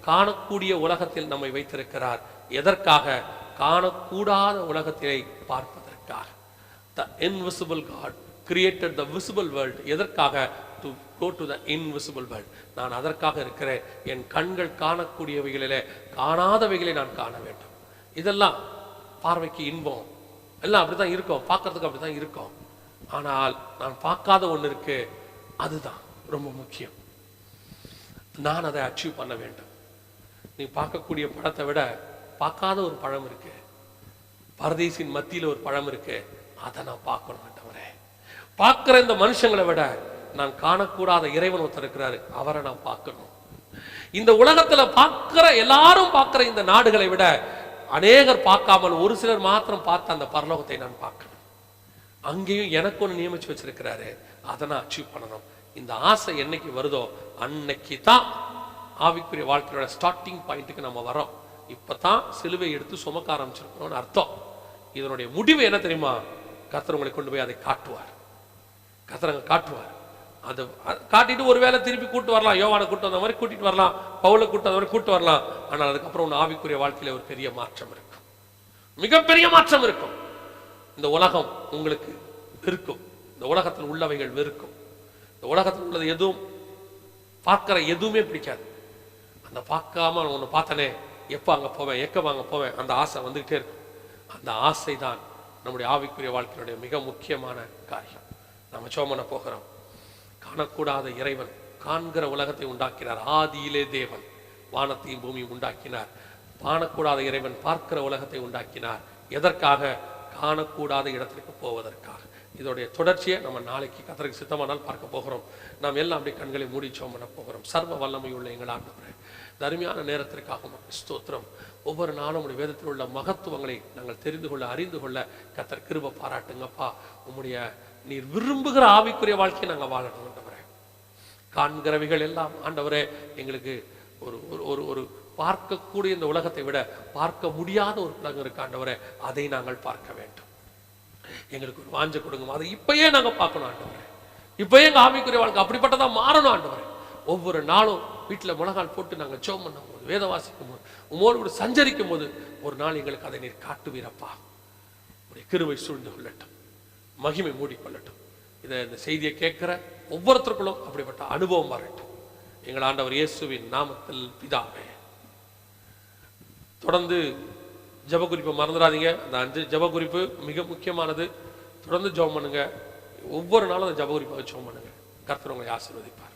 காணக்கூடிய உலகத்தில் நம்மை வைத்திருக்கிறார். எதற்காக? காணக்கூடாத உலகத்தை பார்ப்பதற்காக. The invisible God created the visible world. எதற்காக? To go to the invisible world. நான் அதற்காக இருக்கிறேன். என் கண்கள் காணக்கூடியவைகளிலே காணாதவைகளை நான் காண வேண்டும். இதெல்லாம் பார்வைக்கு இன்பம், எல்லாம் அப்படிதான் இருக்கும், பார்க்கறதுக்கு அப்படிதான் இருக்கும். ஆனால் நான் பார்க்காத ஒன்று இருக்கு, அதுதான் ரொம்ப முக்கியம். நான் அதை அச்சீவ் பண்ண வேண்டும். நீ பார்க்கக்கூடிய பழத்தை விட பார்க்காத ஒரு பழம் இருக்கு, பரதேசின் மத்தியில் ஒரு பழம் இருக்கு, அதை நான் பார்க்கணும் ஆண்டவரே. பார்க்கிற இந்த மனுஷங்களை விட நான் காணக்கூடாத இறைவன் ஒருத்தர் இருக்கிறாரு, அவரை நான் பார்க்கணும். இந்த உலகத்துல பார்க்கிற எல்லாரும் பார்க்கிற இந்த நாடுகளை விட அநேகர் பார்க்காமல் ஒரு சிலர் மாத்திரம் பார்த்த அந்த பரலோகத்தை நான் பார்க்கணும். அங்கேயும் எனக்கு ஒன்று நியமிச்சு வச்சிருக்கிறாரு, அதை நான் அச்சீவ் பண்ணணும். இந்த ஆசை என்னைக்கு வருதோ அன்னைக்கு தான் ஆவிக்குரிய வாழ்க்கையோட ஸ்டார்டிங் பாயிண்ட்டுக்கு நம்ம வரோம். இப்பதான் சிலுவை எடுத்து சுமக்க ஆரம்பிச்சிருக்கணும்னு அர்த்தம். இதனுடைய முடிவு என்ன தெரியுமா? கர்த்தர் உங்களை கொண்டு போய் அதை காட்டுவார். கர்த்தர் காட்டுவார். அதை காட்டிட்டு ஒருவேளை திருப்பி கூட்டு வரலாம், யோவானை கூட்டு வந்த மாதிரி கூட்டிட்டு வரலாம், பவுலை கூட்டு வந்த மாதிரி கூட்டு வரலாம். ஆனால் அதுக்கப்புறம் ஒன்று ஆவிக்குரிய வாழ்க்கையில ஒரு பெரிய மாற்றம் இருக்கும், மிகப்பெரிய மாற்றம் இருக்கும். இந்த உலகம் உங்களுக்கு வெறுக்கும், இந்த உலகத்தில் உள்ளவைகள் வெறுக்கும், இந்த உலகத்தில் உள்ளது எதுவும் பார்க்கிற எதுவுமே பிடிக்காது. அந்த பார்க்காம ஒன்று பார்த்தனே, எப்போ அங்கே போவேன், எக்க அங்கே போவேன், அந்த ஆசை வந்துகிட்டே இருக்கும். அந்த ஆசை தான் நம்முடைய ஆவிக்குரிய வாழ்க்கையினுடைய மிக முக்கியமான காரியம். நம்ம சோமன போகிறோம். காணக்கூடாத இறைவன் காண்கிற உலகத்தை உண்டாக்கினார். ஆதியிலே தேவன் வானத்தையும் பூமியும் உண்டாக்கினார். காணக்கூடாத இறைவன் பார்க்கிற உலகத்தை உண்டாக்கினார். எதற்காக? காணக்கூடாத இடத்திற்கு போவதற்காக. இதோடைய தொடர்ச்சியை நம்ம நாளைக்கு கர்த்தருக்கு சித்தமானால் பார்க்க போகிறோம். நாம் எல்லாம் அப்படி கண்களை மூடி ஜெபம் பண்ண போகிறோம். சர்வ வல்லமை உள்ள எங்கள் ஆண்டவரே, இந்த அருமையான நேரத்திற்காக ஸ்தோத்திரம். ஒவ்வொரு நாளும் உடைய வேதத்தில் உள்ள மகத்துவங்களை நாங்கள் தெரிந்து கொள்ள, அறிந்து கொள்ள கர்த்தர் கிருபை பாராட்டுங்கப்பா. உம்முடைய நீர் விரும்புகிற ஆவிக்குரிய வாழ்க்கையை நாங்கள் வாழணும் ஆண்டவரே. காண்கிறவைகள் எல்லாம் ஆண்டவரே எங்களுக்கு ஒரு ஒரு ஒரு பார்க்கக்கூடிய இந்த உலகத்தை விட பார்க்க முடியாத ஒரு உலகம் இருக்கு ஆண்டவரே, அதை நாங்கள் பார்க்க வேண்டும். எங்களுக்கு ஒரு வாஞ்சை கொடுங்க, அதை இப்பயே நாங்கள் பார்க்கணும் ஆண்டவரே. இப்பயே எங்கள் ஆவிக்குரிய வாழ்க்கை அப்படிப்பட்டதான் மாறணும் ஆண்டவரே. ஒவ்வொரு நாளும் வீட்டில் முழங்கால் போட்டு நாங்கள் ஜெபம் பண்ணும் போது, வேத வாசிக்கும் போது, உமோடு கூட சஞ்சரிக்கும் போது ஒரு நாள் எங்களுக்கு அதை நீர் காட்டுவீரப்பா. உடைய கிருபை சூழ்ந்து கொள்ளட்டும், மகிமை மூடிக்கொள்ளட்டும். இந்த செய்தியை கேட்கிற ஒவ்வொருத்தருக்குள்ளும் அப்படிப்பட்ட அனுபவம் வரட்டும். எங்கள் ஆண்டவர் இயேசுவின் நாமத்தில் பிதாவே. தொடர்ந்து ஜெப குறிப்பை மறந்துடாதீங்க. அந்த 5 ஜெப குறிப்பு மிக முக்கியமானது. தொடர்ந்து ஜெபம் பண்ணுங்க. ஒவ்வொரு நாளும் அந்த ஜெப குறிப்பை ஜெபம் பண்ணுங்க. கர்த்தர் உங்களை ஆசீர்வதிப்பார்.